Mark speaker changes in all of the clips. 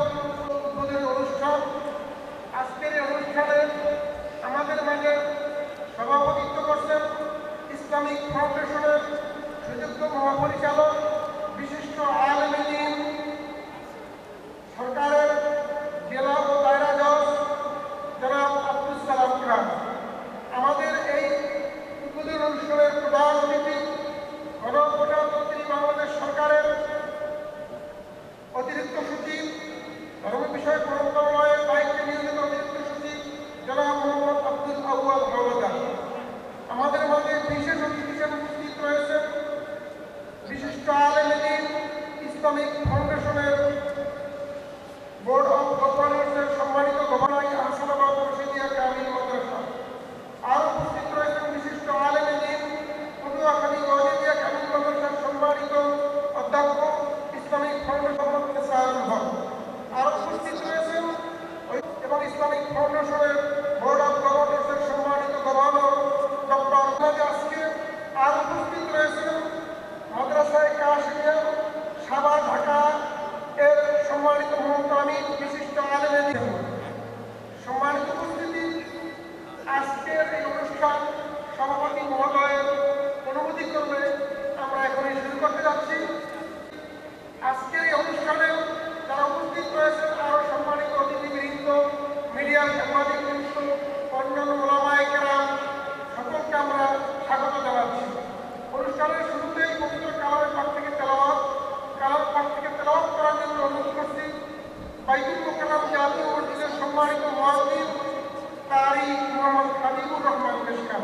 Speaker 1: উদ্বোধনী অনুষ্ঠান। আজকের এই অনুষ্ঠানে আমাদের মাঝে সভাপতিত্ব করছেন ইসলামিক ফাউন্ডেশনের সুযোগ্য মহাপরিচালক বিশিষ্ট আলেমে দ্বীন সরকারের জেলা ও দায়রা জজ জনাব আব্দুল সালাম খান। আমাদের এই উদ্বোধনী অনুষ্ঠানের প্রধান অতিথি গণপ্রজাতন্ত্রী বাংলাদেশ সরকারের অতিরিক্ত সচিব, ধর্ম বিষয়ক মন্ত্রণালয়ের দায়িত্বে নিয়োজিত অতিরিক্ত সচিব জনাব মোহাম্মদ আব্দুল আউয়াল হাওলাদার। আমাদের মাঝে বিশেষ অতিথি হিসেবে উপস্থিত রয়েছেন বিশিষ্ট আলেমে দ্বীন ইসলামিক ফাউন্ডেশনের বোর্ড অব গভর্নর্সের সম্মানিত গভর্নর আহসানাবাদ রশিদিয়া কামিল মাদ্রাসা। আরও উপস্থিত রয়েছেন বিশিষ্ট আলেমে দ্বীন পটুয়াখালী ওয়াজিদিয়া কামিল মাদ্রাসার সম্মানিত অধ্যক্ষ ইসলামিক ফাউন্ডেশন সাহেব হক। আরও উপস্থিত রয়েছেন এবং ইসলামিক ফাউন্ডেশনের বোর্ড অব গভর্নর্সের সম্মানিত গভর্নর ডক্টর আহমদ। আজকে আর উপস্থিত রয়েছেন মাদ্রাসায় কাশিয়া সাবা ঢাকা এর সম্মানিত মুহতামিম বিশিষ্ট আলেমে দ্বীন। সম্মানিত উপস্থিতি, আজকের এই অনুষ্ঠান সভাপতি মহোদয়ের অনুমতি করবে আমরা এখনই শুরু করতে যাচ্ছি। আজকের এই অনুষ্ঠানে যারা উপস্থিত রয়েছেন আরও সম্মানিত অতিথিবৃন্দ, মিডিয়ার সাংবাদিকবৃন্দ, অন্যান্য ওলামায়ে কেরাম, সকলকে আমরা স্বাগত জানাচ্ছি। অনুষ্ঠানের শুরুতেই পবিত্র কালামের পাঠ থেকে তেলাওয়াত করার জন্য অনুরোধ করছি বাইতুল মোকাররম জাতীয় মসজিদের সম্মানিত মুয়াজ্জিন কারি মোহাম্মদ হাবিবুর রহমান মেশকাল।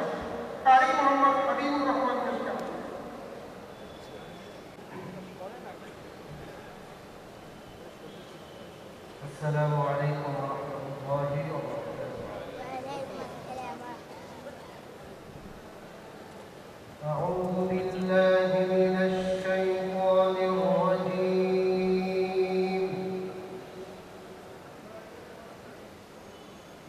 Speaker 2: السلام عليكم ورحمة الله وبركاته. أعوذ بالله من الشيطان الرجيم.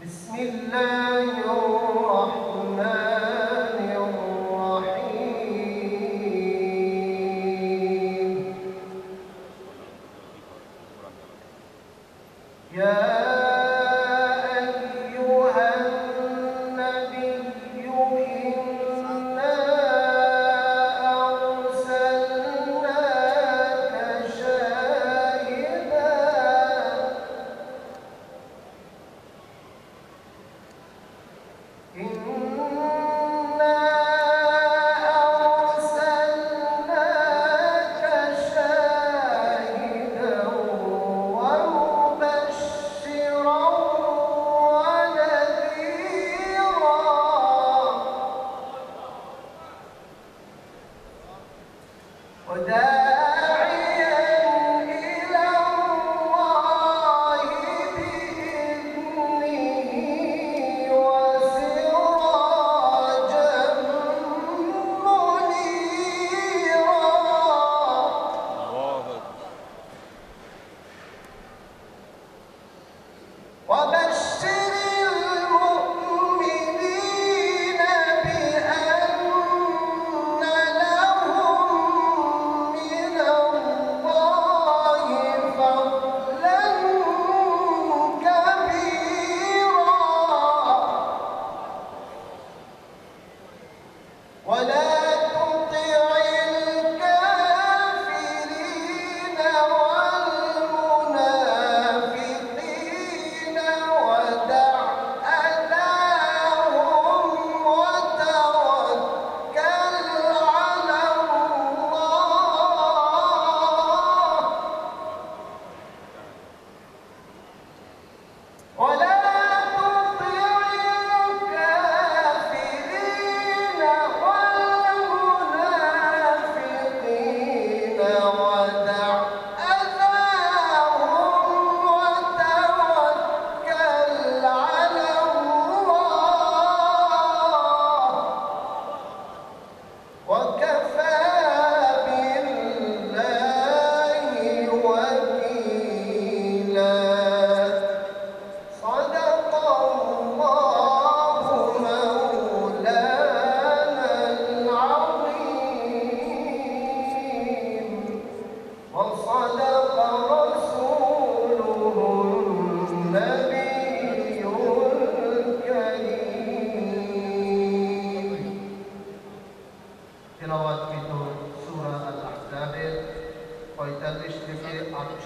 Speaker 2: بسم الله الرحمن الرحيم. يا أيها النبي إنا أرسلناك شاهدا ومبشرا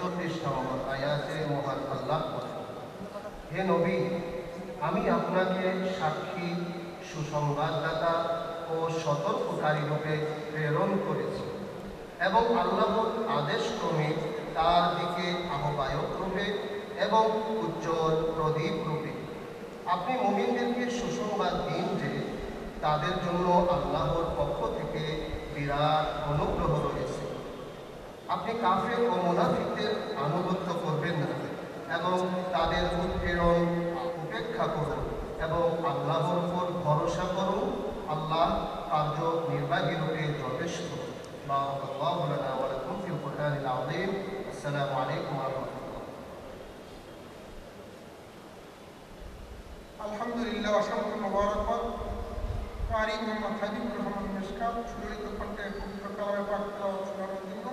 Speaker 2: 36 নম্বর আয়াতে মহান আল্লাহ বলেন, হে নবী, আমি আপনাকে সাক্ষী, সুসংবাদদাতা ও সতর্ককারী রূপে প্রেরণ করেছি এবং আল্লাহর আদেশক্রমে তার দিকে আহ্বায়ক রূপে এবং উজ্জ্বল প্রদীপ রূপে। আপনি মুমিনদেরকে সুসংবাদ দিন যে তাদের জন্য আল্লাহর পক্ষ থেকে বিরাট অনুগ্রহ রয়েছে। আপনি কাফের ও মুনাফিকদের আনুগত্য করবেন না এবং তাদের উৎপীড়ন উপেক্ষা করুন এবং আল্লাহর উপর ভরসা করুন। আল্লাহ কার্যনির্বাহী রূপে যথেষ্ট। বারাকাল্লাহু লানা ওয়া লাকুম ফিল কুরআনিল আযীম। আসসালামু আলাইকুম ওয়া রাহমাতুল্লাহ।
Speaker 1: আলহামদুলিল্লাহ, অসংখ্য মোবারকবাদ। কারি মোহাম্মদ হাবিবুর রহমান মিশকাত সুললিত কণ্ঠে পবিত্র কালামে পাক তেলাওয়াত শোনানোর জন্য।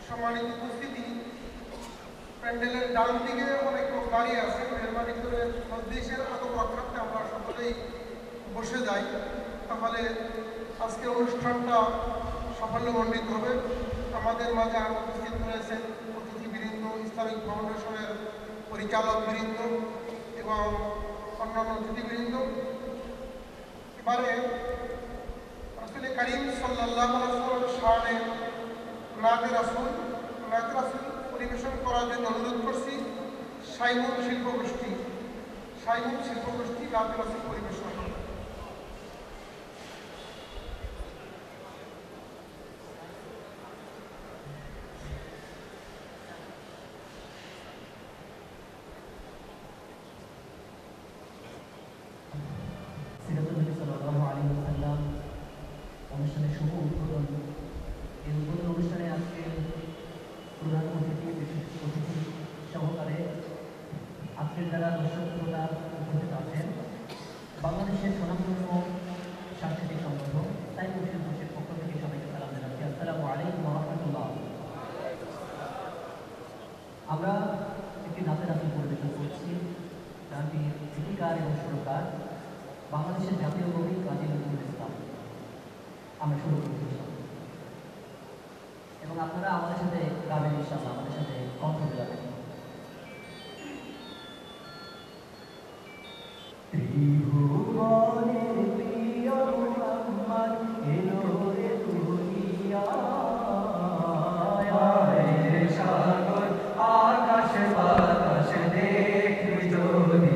Speaker 1: সম্মানিত উপস্থিতি, প্যান্ডেলের ডান দিকে অনেক লোক দাঁড়িয়ে আছে। মেহরবানি করে মজলিসের আদব রক্ষার্থে আমরা সকলেই বসে যাই, তাহলে আজকের অনুষ্ঠানটা সাফল্যমণ্ডিত হবে। আমাদের মাঝে আরও উপস্থিত রয়েছেন অতিথিবৃন্দ, ইসলামিক ফাউন্ডেশনের পরিচালকবৃন্দ এবং অন্যান্য অতিথিবৃন্দ। এবারে রাসূল কারীম সাল্লাল্লাহু আলাইহি ওয়াসাল্লামের শানে নাতে রাসূল পরিবেশন করার জন্য অনুরোধ করছি সাইমুন শিল্পগোষ্ঠী নাতে রাসূল পরিবেশন।
Speaker 3: অনুষ্ঠানের শুভ উদ্বোধন। এই উদ্বোধন অনুষ্ঠানে আজকে প্রধান অতিথি, বিশেষ অতিথি সহকারে আজকের যারা দর্শক শ্রোতা উপস্থিত আছেন, বাংলাদেশের স্বনামধন্য সাংস্কৃতিক সংগঠন সাইমুন শিল্পগোষ্ঠীর পক্ষ থেকে সবাইকে সালাম জানাচ্ছি। আসসালামু আলাইকুম ওয়া রাহমাতুল্লাহ। আমরা একটি নাতে রাসূল পরিবেশন করছি। গানটির গীতিকার এবং সুরকার বাংলাদেশের জাতীয় কবি কাজী নজরুল ইসলাম। আমরা শুরু করছি এবং আপনারা আমাদের সাথে গাবেন ইনশাআল্লাহ, আমাদের সাথে কণ্ঠ মেলাবেন। ত্রিভুবনের প্রিয় মুহাম্মদ এলো রে দুনিয়ায়, সাগর আকাশ বাতাস দেখবি যদি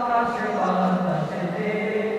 Speaker 4: আকাশ বাতাস দেখবি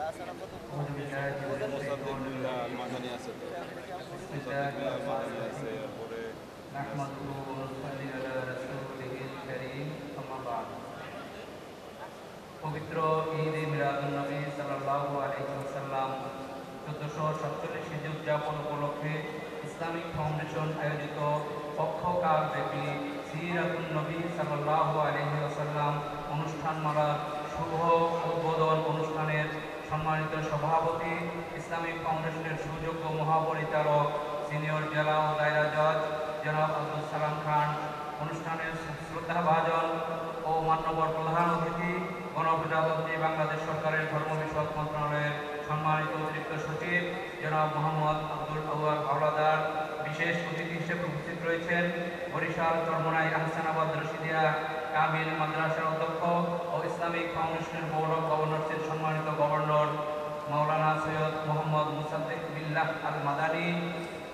Speaker 2: أعوذ بالله من الشيطان الرجيم. بسم الله الرحمن الرحيم. نحمده ونصلي على رسوله الكريم أما بعد. পবিত্র ঈদ মিলাদুন নবী সাল্লাল্লাহু আলাইহি ওয়াসাল্লাম 1447 হিজরি উদযাপন উপলক্ষে ইসলামিক ফাউন্ডেশন আয়োজিত পক্ষকাল ব্যাপী সিরাতুন নবী সাল্লাল্লাহু আলাইহি ওয়াসাল্লাম অনুষ্ঠানমালার শুভ উদ্বোধন অনুষ্ঠানের সম্মানিত সভাপতি, ইসলামিক ফাউন্ডেশনের সুযোগ্য মহাপরিচালক, সিনিয়র জেলা ও দায়রা জজ জনাব আব্দুল সালাম খান, অনুষ্ঠানের শ্রদ্ধাভাজন ও মান্যবর প্রধান অতিথি, গণপ্রজাতন্ত্রী বাংলাদেশ সরকারের ধর্ম বিষয়ক মন্ত্রণালয়ের সম্মানিত অতিরিক্ত সচিব জনাব মোহাম্মদ আব্দুল আউয়াল হাওলাদার, বিশেষ অতিথি হিসেবে উপস্থিত রয়েছেন বরিশাল চরমোনাই আহসানাবাদ রশিদিয়া কামিল মাদ্রাসার অধ্যক্ষ ও ইসলামিক ফাউন্ডেশনের বোর্ড অব গভর্নর্সের সম্মানিত গভর্নর মাওলানা সৈয়দ মোহাম্মদ মুসাদ্দিক বিল্লাহ আল মাদানী,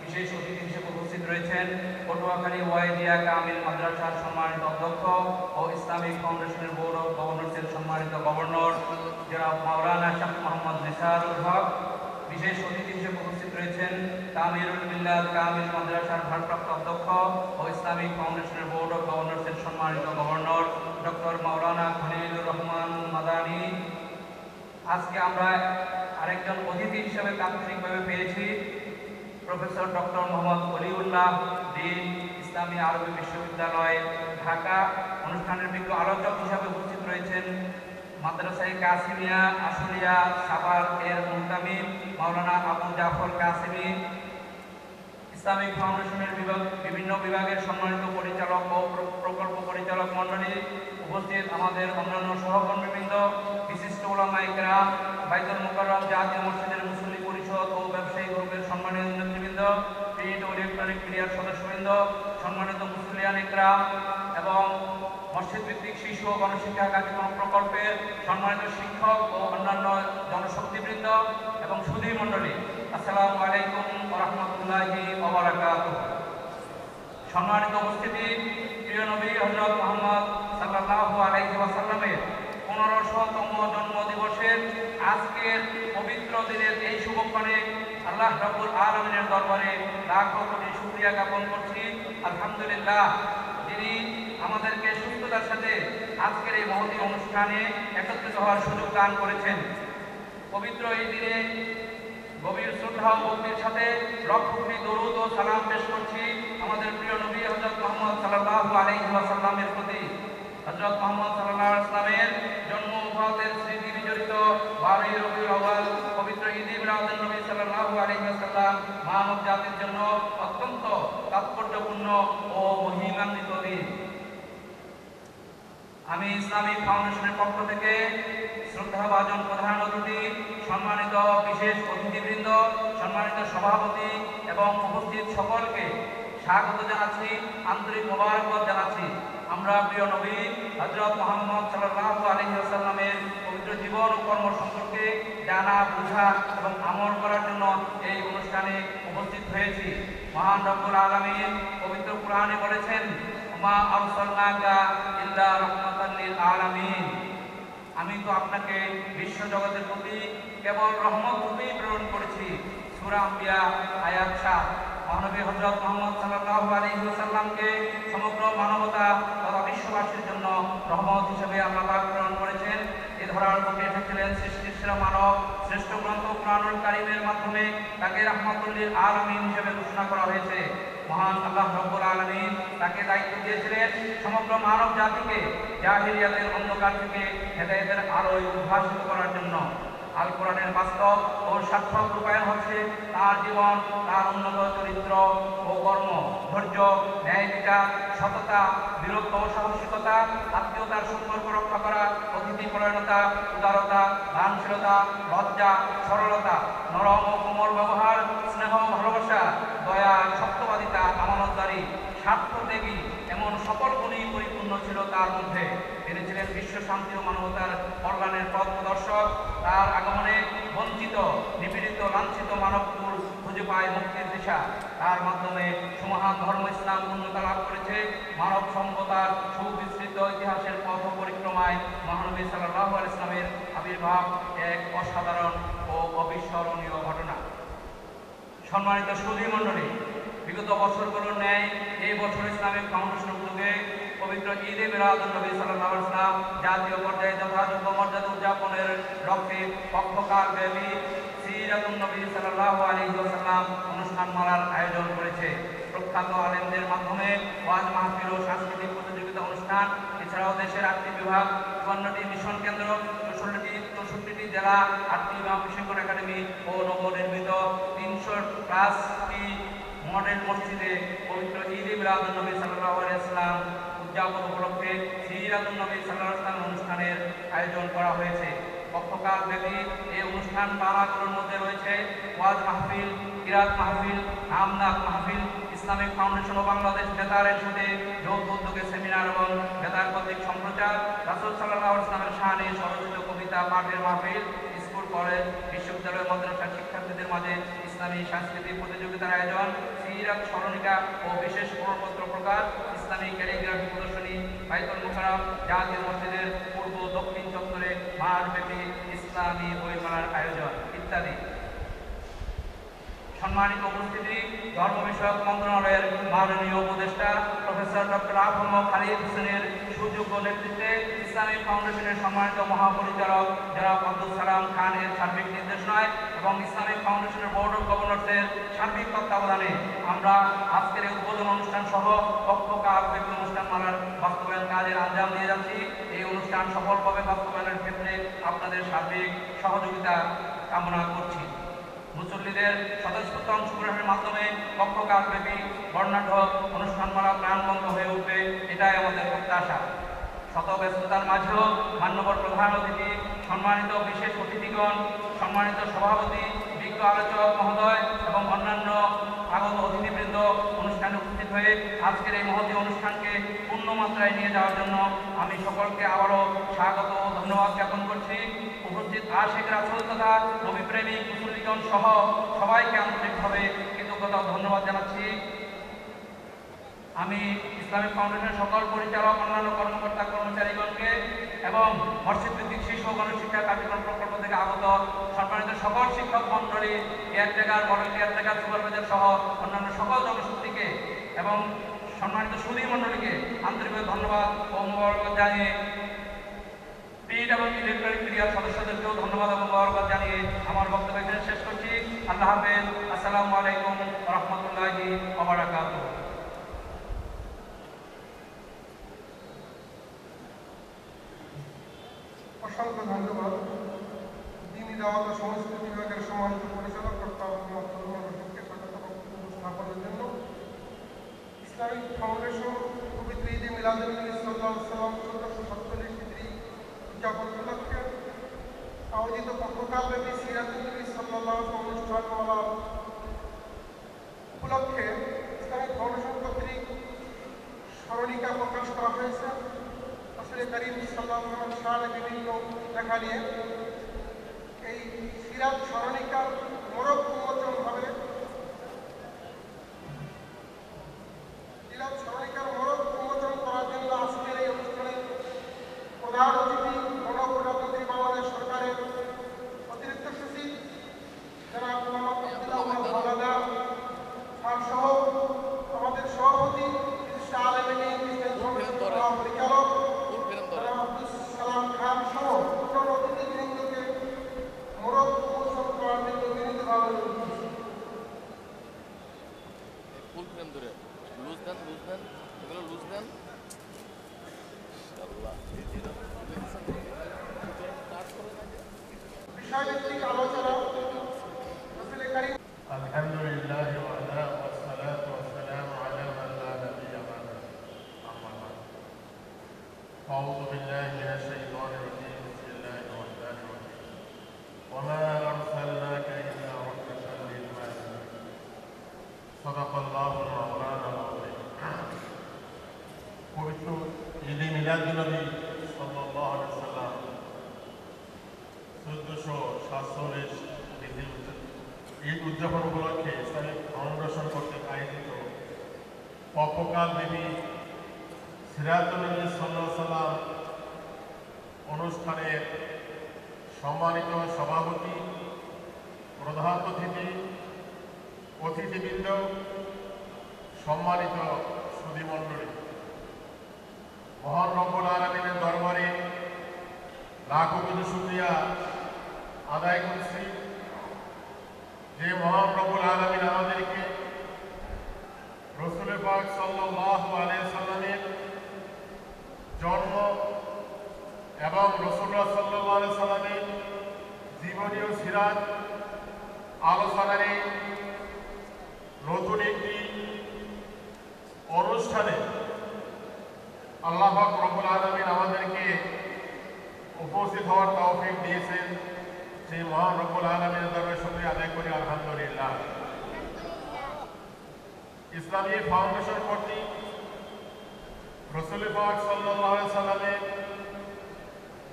Speaker 2: বিশেষ অতিথি হিসেবে উপস্থিত রয়েছেন পটুয়াখালী ওয়াইদিয়া কামিল মাদ্রাসার সম্মানিত অধ্যক্ষ ও ইসলামিক ফাউন্ডেশনের বোর্ড অব গভর্নর্সের সম্মানিত গভর্নর জনাব মাওলানা শাহ মোহাম্মদ নিসারুল হক, বিশেষ অতিথি হিসেবে উপস্থিত রয়েছেন তামিরুল মিল্লাত কামিল মাদ্রাসার ভারপ্রাপ্ত অধ্যক্ষ ও ইসলামিক ফাউন্ডেশনের বোর্ড অব গভর্নর্সের সম্মানিত গভর্নর ডক্টর মাওলানা খলিলুর রহমান মাদানী। আজকে আমরা আরেকজন অতিথি হিসেবে তাৎক্ষণিকভাবে পেয়েছি professor doctor Mohammad Oliullah, dean, ইসলামী আরবি বিশ্ববিদ্যালয় ঢাকা। অনুষ্ঠানের বিজ্ঞ আলোচক হিসাবে উপস্থিত রয়েছেন মাদ্রাসায়ে কাসিমিয়া আশুলিয়া সাভার এর মুহতামিম মাওলানা আবু জাফর কাসিমি, ইসলামিক ফাউন্ডেশনের বিভিন্ন বিভাগের সম্মানিত পরিচালক ও প্রকল্প পরিচালক মণ্ডলী, উপস্থিত আমাদের অন্যান্য সহকর্মীবৃন্দ, বিশিষ্ট উলামায়ে কেরাম, বাইতুল মুকাররম জাতীয় মসজিদের মুসল্লি পরিষদ ও ব্যবসায়ী গ্রুপের সম্মানিত নেতৃবৃন্দ, প্রিন্ট ও ইলেকট্রনিক মিডিয়ার সদস্যবৃন্দ, সম্মানিত মুসল্লিয়ান ইকরাম এবং মসজিদ ভিত্তিক শিশু ও গণশিক্ষা কার্যক্রম প্রকল্পের সম্মানিত শিক্ষক ও অন্যান্য জনশক্তিবৃন্দ এবং সুধী মণ্ডলী, আসসালামু আলাইকুম ওয়া রাহমাতুল্লাহি ওয়া বারাকাতুহু। সম্মানিত উপস্থিতি, প্রিয় নবী হযরত মুহাম্মদ সাল্লাল্লাহু আলাইহি ওয়াসাল্লামের 1500তম জন্মদিবসের আজকের পবিত্র দিনের এই শুভক্ষণে আল্লাহ রাব্বুল আলামিনের দরবারে লাখো কোটি শুকরিয়া জ্ঞাপন করছি। আলহামদুলিল্লাহ, যিনি আমাদেরকে সুস্থতার সাথে আজকের এই মহতী অনুষ্ঠানে একত্রিত হওয়ার সুযোগ দান করেছেন। পবিত্র এই দিনে গভীর শ্রদ্ধা ও ভক্তির সাথে লক্ষ কোটি দরুদ ও সালাম পেশ করছি আমাদের প্রিয় নবী হযরত মুহাম্মদ সাল্লাল্লাহু আলাইহি ওয়াসাল্লামের প্রতি। হযরত মুহাম্মদ সাল্লাল্লাহু আলাইহি ওয়াসাল্লামের জন্ম ওফাতের স্মৃতি বিজড়িত 12ই রবিউল আউয়াল পবিত্র ঈদ মিলাদুন নবী সাল্লাল্লাহু আলাইহি ওয়াসাল্লাম মানব জাতির জন্য অত্যন্ত তাৎপর্যপূর্ণ ও মহিমান্বিত দিন। আমি ইসলামিক ফাউন্ডেশনের পক্ষ থেকে শ্রদ্ধাভাজন প্রধান অতিথি, সম্মানিত বিশেষ অতিথিবৃন্দ, সম্মানিত সভাপতি এবং উপস্থিত সকলকে স্বাগত জানাচ্ছি, আন্তরিক মোবারকবাদ জানাচ্ছি। আমরা প্রিয় নবী হযরত মুহাম্মদ সাল্লাল্লাহু আলাইহি ওয়াসাল্লামের পবিত্র জীবন ও কর্ম সম্পর্কে জানা, বোঝা এবং আমল করার জন্য এই অনুষ্ঠানে উপস্থিত হয়েছি। মহান রব্বুল আলামিন পবিত্র কোরআনে বলেছেন, মা আরসালনাকা ইল্লা রাহমাতাল লিল আলামিন, আমি তো আপনাকে বিশ্ব জগতের প্রতি কেবল রহমত রূপেই প্রেরণ করেছি। সূরা আম্বিয়া আয়াত 7। মহানবী হযরত মুহাম্মদ সাল্লাল্লাহু আলাইহি ওয়াসাল্লামকে সমগ্র মানবতা তথা বিশ্ববাসীর জন্য রহমত হিসেবে আল্লাহ পাক প্রেরণ করেছেন। এ ধরার বুকে এসেছিলেন সৃষ্টির সেরা মানব, শ্রেষ্ঠ গ্রন্থ কুরআনুল কারীমের মাধ্যমে তাকে রাহমাতুল লিল আলামিন হিসেবে ঘোষণা করা হয়েছে। মহান আল্লাহ রাব্বুল আলামিন তাকে দায়িত্ব দিয়েছিলেন সমগ্র মানব জাতিকে জাহিলিয়াতের অন্ধকার থেকে হেদায়েতের আলোয় উদ্ভাসিত করার জন্য। আল কোরআনের বাস্তব ও সার্থক রূপায়ণ হচ্ছে তার জীবন, তার উন্নত চরিত্র ও কর্ম, ধৈর্য, ন্যায় বিচার, সততা, বীরত্ব ও সাহসিকতা, আত্মীয়তার সম্পর্ক রক্ষা করা, অতিথি পরায়ণতা, উদারতা, দানশীলতা, লজ্জা, সরলতা, নরম ও কোমল ব্যবহার, স্নেহ, ভালোবাসা, দয়া, সত্যবাদিতা, আমানতদারি, স্বার্থত্যাগী, এমন সকল গুণই পরিপূর্ণ ছিল তার মধ্যে। তিনি ছিলেন বিশ্ব শান্তি ও মানবতার কল্যাণের পথ প্রদর্শক। তার আগমনে বঞ্চিত, নিপীড়িত, লাঞ্ছিত মানবকুল খুঁজে পায় মুক্তির দিশা। তার মাধ্যমে সুমহান ধর্ম ইসলাম উন্নতা লাভ করেছে। মানব সভ্যতার সুবিস্তৃত ইতিহাসের পথ পরিক্রমায় মহানবী
Speaker 4: নবী সাল্লাল্লাহু আলাইহি ওয়াসাল্লামের আবির্ভাব এক অসাধারণ ও অবিস্মরণীয় ঘটনা। সম্মানিত সুধী মণ্ডলী, বিগত বছরগুলোর ন্যায় এই বছর ইসলামিক ফাউন্ডেশন উদ্যোগে পবিত্র ঈদে মিলাদুন নবী সাল্লাল্লাহু আলাইহি ওয়াসাল্লাম জাতীয় পর্যায়ে যথাযোগ্য মর্যাদা উদযাপনের লক্ষ্যে পক্ষকাল ব্যাপী সিরাতুন নবী সাল্লাল্লাহু আলাইহি ওয়াসাল্লাম অনুষ্ঠানমালার আয়োজন করেছে। প্রখ্যাত আলেমদের মাধ্যমে ওয়াজ মাহফিল ও সাংস্কৃতিক প্রতিযোগিতা অনুষ্ঠান, এছাড়াও দেশের 8টি বিভাগ, 54টি মিশন কেন্দ্র, 64টি জেলা, 8টি ইমাম প্রশিক্ষণ একাডেমি ও নবনির্মিত 300+টি মডেল মসজিদে পবিত্র ঈদে মিলাদুন নবী সাল্লাল্লাহু আলাইহি ওয়াসাল্লাম উদযাপন উপলক্ষে সিরাতুন নবী সাল্লাল্লাহু আলাইহি ওয়াসাল্লাম অনুষ্ঠানের আয়োজন করা হয়েছে। পক্ষকাল ব্যাপী এই অনুষ্ঠান পালাগুলোর মধ্যে রয়েছে ওয়াজ মাহফিল, কিরাত মাহফিল, নামদাক মাহফিল, ইসলামিক ফাউন্ডেশন ও বাংলাদেশ বেতারের সাথে যৌথ উদ্যোগে সেমিনার এবং বেতার কর্তৃক সম্প্রচার, রাসূল সাল্লাল্লাহু আলাইহি ওয়াসাল্লামের শানে স্বরচিত কবিতা পাঠের মাহফিল, স্কুল কলেজ বিশ্ববিদ্যালয় মাদ্রাসার শিক্ষার্থীদের মাঝে ইসলামী সাংস্কৃতিক প্রতিযোগিতার আয়োজন, সিরাত স্মরণিকা ও বিশেষ প্রমাণপত্র প্রকাশ, ইসলামী ক্যালিগ্রাফি প্রদর্শনী, বাইতুল মুকাররম জাতীয় মসজিদের পূর্ব দক্ষিণ চত্বরে মাসব্যাপী ইসলামী বইমেলার আয়োজন ইত্যাদি। সম্মানিত উপস্থিতি, ধর্ম বিষয়ক মন্ত্রণালয়ের মাননীয় উপদেষ্টা প্রফেসর ডক্টর আফম খালিদ হোসেনের সুযোগ্য নেতৃত্বে ইসলামিক ফাউন্ডেশনের সম্মানিত মহাপরিচালক জনাব আব্দুল সালাম খানের সার্বিক নির্দেশনায় এবং ইসলামিক ফাউন্ডেশনের বোর্ড অব গভর্নরসের সার্বিক তত্ত্বাবধানে আমরা আজকের এই উদ্বোধন অনুষ্ঠান সহ পক্ষকাল ব্যাপী অনুষ্ঠানমালার বাস্তবায়ন কাজের আঞ্জাম দিয়ে যাচ্ছি। এই অনুষ্ঠান সফলভাবে বাস্তবায়নের ক্ষেত্রে আপনাদের সার্বিক সহযোগিতা কামনা করছি। মুসল্লিদের স্বতঃস্ফূর্ত অংশগ্রহণের মাধ্যমে পক্ষকাল ব্যাপী বর্ণাঢ্য অনুষ্ঠানমালা প্রাণবন্ত হয়ে উঠবে, এটাই আমাদের প্রত্যাশা। শত ব্যস্ততার মাঝেও মান্যবর প্রধান অতিথি, সম্মানিত বিশেষ অতিথিগণ, সম্মানিত সভাপতি, বিজ্ঞ আলোচক মহোদয় এবং অন্যান্য আগত অতিথিবৃন্দ অনুষ্ঠানে উপস্থিত হয়ে আজকের এই মহতী অনুষ্ঠানকে পূর্ণমাত্রায় নিয়ে যাওয়ার জন্য আমি সকলকে আবারও স্বাগত ও ধন্যবাদ জ্ঞাপন করছি। উপস্থিত আশিক রাসূল তথা নবীপ্রেমিক মুসল্লিগণ সহ সবাইকে আন্তরিকভাবে কৃতজ্ঞতা ও ধন্যবাদ জানাচ্ছি। আমি ইসলামিক ফাউন্ডেশনের সকল পরিচালক, অন্যান্য কর্মকর্তা কর্মচারীগণকে এবং মসজিদ ভিত্তিক শিশু ও গণশিক্ষা কার্যক্রম প্রকল্প থেকে আগত সম্মানিত সকল শিক্ষক মন্ডলী, কেয়ারটেকার, মডেল কেয়ারটেকার, সুপারভাইজার সহ অন্যান্য সকল জনশক্তিকে এবং সম্মানিত সুধী মন্ডলীকে আন্তরিকভাবে ধন্যবাদ ও মোবারকবাদ জানিয়ে, প্রিন্ট এবং ইলেকট্রনিক মিডিয়ার সদস্যদেরকেও ধন্যবাদ এবং মোবারকবাদ জানিয়ে আমার বক্তব্য এখানে শেষ করছি। আল্লাহ হাফেজ। আসসালামু আলাইকুম ওয়া রাহমাতুল্লাহি ওয়া বারাকাতুহু।
Speaker 1: অসংখ্য ধন্যবাদ। দিনী দাওয়াত ও সংস্কৃতি বিভাগের সম্মানিত পরিচালক ডক্টর হোসেনকে স্বাগত বক্তব্য উপস্থাপনের জন্য। ইসলামিক ফাউন্ডেশন পবিত্র ঈদে মিলাদুন নবী সাল্লাল্লাহু আলাইহি ওয়াসাল্লাম 1447 হিজরি উদযাপন উপলক্ষে আয়োজিত পক্ষকালব্যাপী সিরাতুন নবী সাল্লাল্লাহু আলাইহি ওয়াসাল্লাম অনুষ্ঠানমালা উপলক্ষে ইসলামিক ফাউন্ডেশন কর্তৃক স্মরণিকা প্রকাশ করা হয়েছে। রাসূল করিম সাল্লাল্লাহু আলাইহি ওয়াসাল্লামের শানে বিভিন্ন লেখা নিয়ে এই সিরাত স্মরণিকার মোড়ক উন্মোচন হবে। সিরাত স্মরণিকার মোড়ক উন্মোচন করার জন্য আজকের এই অনুষ্ঠানে প্রধান অতিথি গণপ্রজাতন্ত্রী বাংলাদেশ সরকারের অতিরিক্ত সচিব জনাব মোহাম্মদ আব্দুল আউয়াল হাওলাদার সহ আমাদের সভাপতি বিশিষ্ট আলেম পরিচালক আব্দুল সালাম খান সহ অন্যান্য অতিথিবৃন্দকে মোড়ক উন্মোচন করার জন্য বিনীতভাবে বিষয়ভিত্তিক আলোচনা। রাসূল করিম
Speaker 5: আলহামদুলিল্লাহ ওয়াহদা ওয়াসসালাতু ওয়াসসালামু আলা মান লা নাবিয়্যা বা'দা। আম্মা বা'দ। আউযু বিল্লাহি মিনাশ শাইতানির রাজীম। বিসমিল্লাহির রাহমানির রাহিম। ওয়া মা আরসালনাকা ইল্লা রাহমাতাল লিল আলামিন। সাদাকাল্লাহুল মাওলানাল আযীম। পবিত্র ঈদে মিলাদুন নবী সাল্লাল্লাহু আলাইহি ওয়াসাল্লাম 1447 ঈদ উদযাপন উপলক্ষে ইসলামিক ফাউন্ডেশন কর্তৃক আয়োজিত পক্ষকাল ব্যাপী সিরাতুন নবী সাল্লাল্লাহু আলাইহি ওয়াসাল্লাম অনুষ্ঠানের সম্মানিত সভাপতি, প্রধান অতিথি, অতিথিবৃন্দ, সম্মানিত সুধীমণ্ডলী, মহান রব্বুল আলামিনের দরবারে লাখো কোটি শুকরিয়া আদায় করছি যে মহান রব্বুল আলামিন আমাদেরকে রাসূল পাক সাল্লাল্লাহু আলাইহি সাল্লামের জন্ম এবং রাসূলুল্লাহ সাল্লাল্লাহু আলাইহি সাল্লামের জীবনী ও সিরাত আলোচনারে নতুন একটি অনুষ্ঠানে আল্লাহ পাক রব্বুল আলামিন আমাদেরকে উপস্থিত হওয়ার তৌফিক দিয়েছেন। সেই মহান রব্বুল আলামিনের দরবারে শুকরিয়া আদায় করি আলহামদুলিল্লাহ। ইসলামী ফাউন্ডেশন কর্তৃক রাসূল পাক সাল্লাল্লাহু আলাইহি সাল্লামের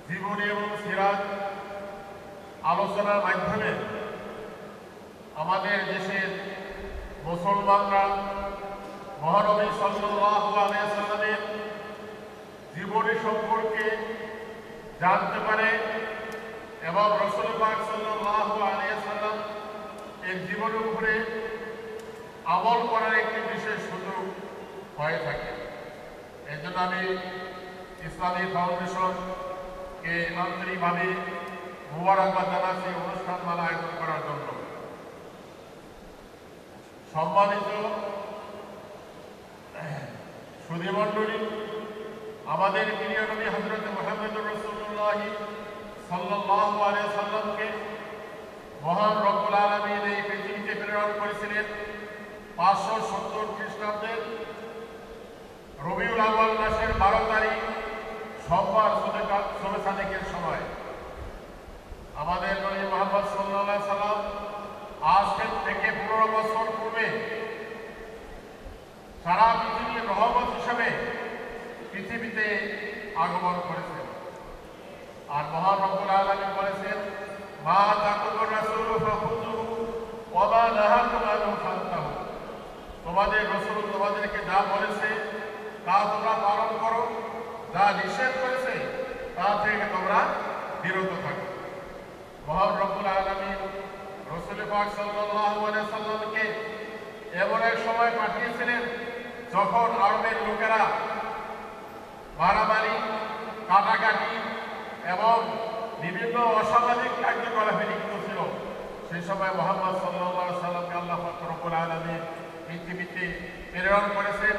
Speaker 5: জীবনী এবং সিরাত আলোচনার মাধ্যমে আমাদের দেশের মুসলমানরা মহানবী সাল্লাল্লাহু আলাইহি সাল্লামের জীবনী সম্পর্কে জানতে পারে এবং রাসূল পাক সাল্লাল্লাহু আলাইহি সাল্লাম এর জীবনের উপরে আমল করার একটি বিশেষ সুযোগ হয়ে থাকে। এই জন্য আমি ইসলামী ফাউন্ডেশনকে আন্তরিকভাবে মুবারকবাদ জানাচ্ছি অনুষ্ঠানমালা আয়োজন করার জন্য। সম্মানিত সুধীমণ্ডলী, আমাদের প্রিয় নবী হযরত মুহাম্মদুর রাসূলুল্লাহ সাল্লাল্লাহু আলাইহি সাল্লামকে মহান রব্বুল আলামিন এই পৃথিবীতে প্রেরণ করেছিলেন 570 খ্রিস্টাব্দের রবিউল আউয়াল মাসের 12 তারিখ সোমবার শবে সাদেকের সময়। আমাদের নবী মুহাম্মদ সাল্লাল্লাহু আলাইহি সাল্লাম আজ থেকে 15 বছর পূর্বে সারা পৃথিবীর রহমত হিসেবে পৃথিবীতে আগমন করেছেন। আর মহান রব্বুল আলামিন বলেছেন, মা তাকুর রাসূল ফাখুযুহু ওয়া মা নাহাকুম আনহু ফান্তাহু। তোমাদের রাসূল তোমাদেরকে যা বলেছে তা তোমরা পালন করো, যা নিষেধ করেছে তা থেকে তোমরা বিরত থাকো। মহান রব্বুল আলামিন রাসূল পাক সাল্লাল্লাহু আলাইহি সাল্লামকে এমন এক সময় পাঠিয়েছিলেন যখন আরবের লোকেরা মারামারি, কাটাকাটি এবং বিভিন্ন অসামাজিক কার্যকলাপে লিপ্ত ছিল। সেই সময় মুহাম্মদ সাল্লাল্লাহু আলাইহি সাল্লামকে আল্লাহ পাক রব্বুল আলামিন পৃথিবীতে প্রেরণ করেছেন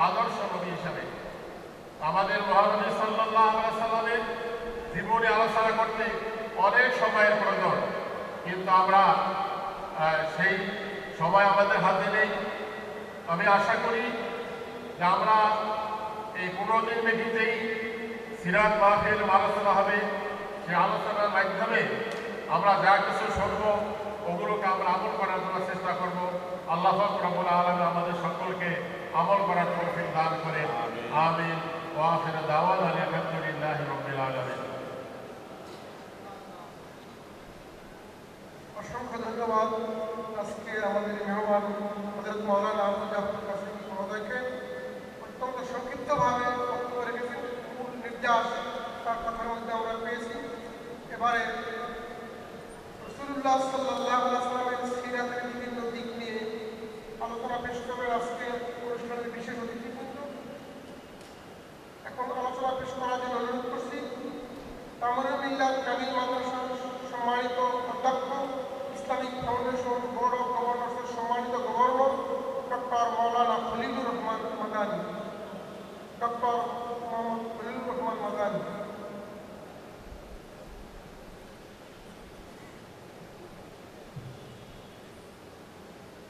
Speaker 5: আদর্শ নবী হিসাবে। আমাদের মহানবী সাল্লাল্লাহু আলাইহি সাল্লামের জীবনী আলোচনা করতে অনেক সময়ের প্রয়োজন, কিন্তু আমরা সেই সময় আমাদের হাতে নেই। আমি আশা করি যে আমরা এই 15 দিন ব্যাপীতেই সিরাত মাহফিল আলোচনা হবে, সেই আলোচনার মাধ্যমে আমরা যা কিছু শুনব ওগুলোকে আমরা আমল করার জন্য চেষ্টা করব। আল্লাহ পাক রব্বুল আলামিন আমাদের সকলকে আমল করার তৌফিক দান করেন, আমিন। ওয়া আখিরু দাওয়ানা আলহামদুলিল্লাহি রাব্বিল আলামিন।
Speaker 1: অসংখ্য ধন্যবাদ আজকে আমাদের মেহমান হযরত মাওলানা আবু জাফর কাসেম মহোদয়কে। অত্যন্ত সংক্ষিপ্তভাবে বক্তব্য রেখেছেন, মূল নির্দেশ তার কথার মধ্যে আমরা পেয়েছি। এবারে রাসূলুল্লাহ সাল্লাল্লাহু আলাইহি সাল্লামের সিরাতের বিভিন্ন দিক নিয়ে আলোচনা পেশ করবেন আজকে অনুষ্ঠানের বিশেষ অতিথিবৃন্দ। এখন আলোচনা পেশ করার জন্য অনুরোধ করছি তামরুল মিল্লাত কামিল মাদ্রাসার সম্মানিত অধ্যক্ষ, ইসলামিক ফাউন্ডেশন বোর্ড অফ গভর্নর্সের সম্মানিত গভর্নর ডক্টর মাওলানা খলিলুর রহমান মাদানী। ডক্টর মোহাম্মদ খলিলুর রহমান মাদানী।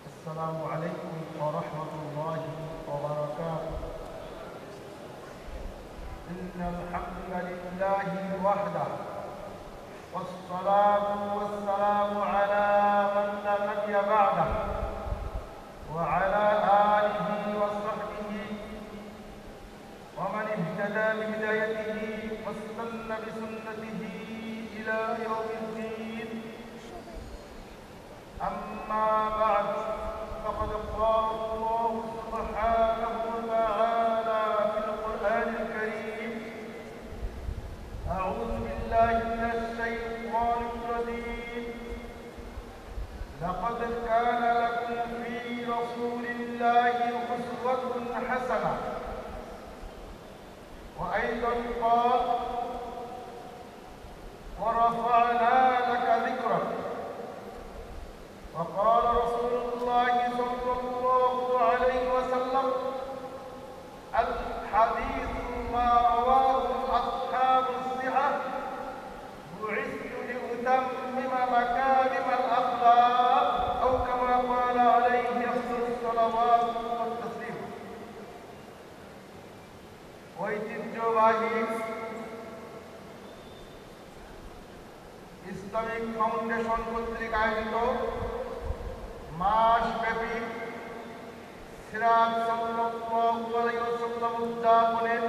Speaker 2: আসসালামু আলাইকুম ওয়া রাহমাতুল্লাহি ওয়া বারাকাতুহু। ইন্নাল হামদালিল্লাহি ওয়াহদাহু والصلاة والسلام على من لا نبي بعده وعلى آله وصحبه ومن اهتدى بهدايته واستنى بسنته إلى يوم الدين. أما بعد، فقد قال الله سبحانه وتعالى في القرآن الكريم: أعوذ
Speaker 1: بالله من الشيطان الرجيم لقد كان لكم في رسول الله أسوة حسنة وأيضا قال ورفعنا لك ذكرك وقال رسول الله صلى الله عليه وسلم الحديث ما رواه أصحاب الصحة بعثت لأتمم مكارم الأخلاق أو كما قال عليه أفضل الصلوات والتسليم ঐতিহ্যবাহী ইসলামিক ফাউন্ডেশন কর্তৃক আয়োজিত মাসব্যাপী সিরাত সাল্লাল্লাহু আলাইহি ওয়াসাল্লাম উদযাপনের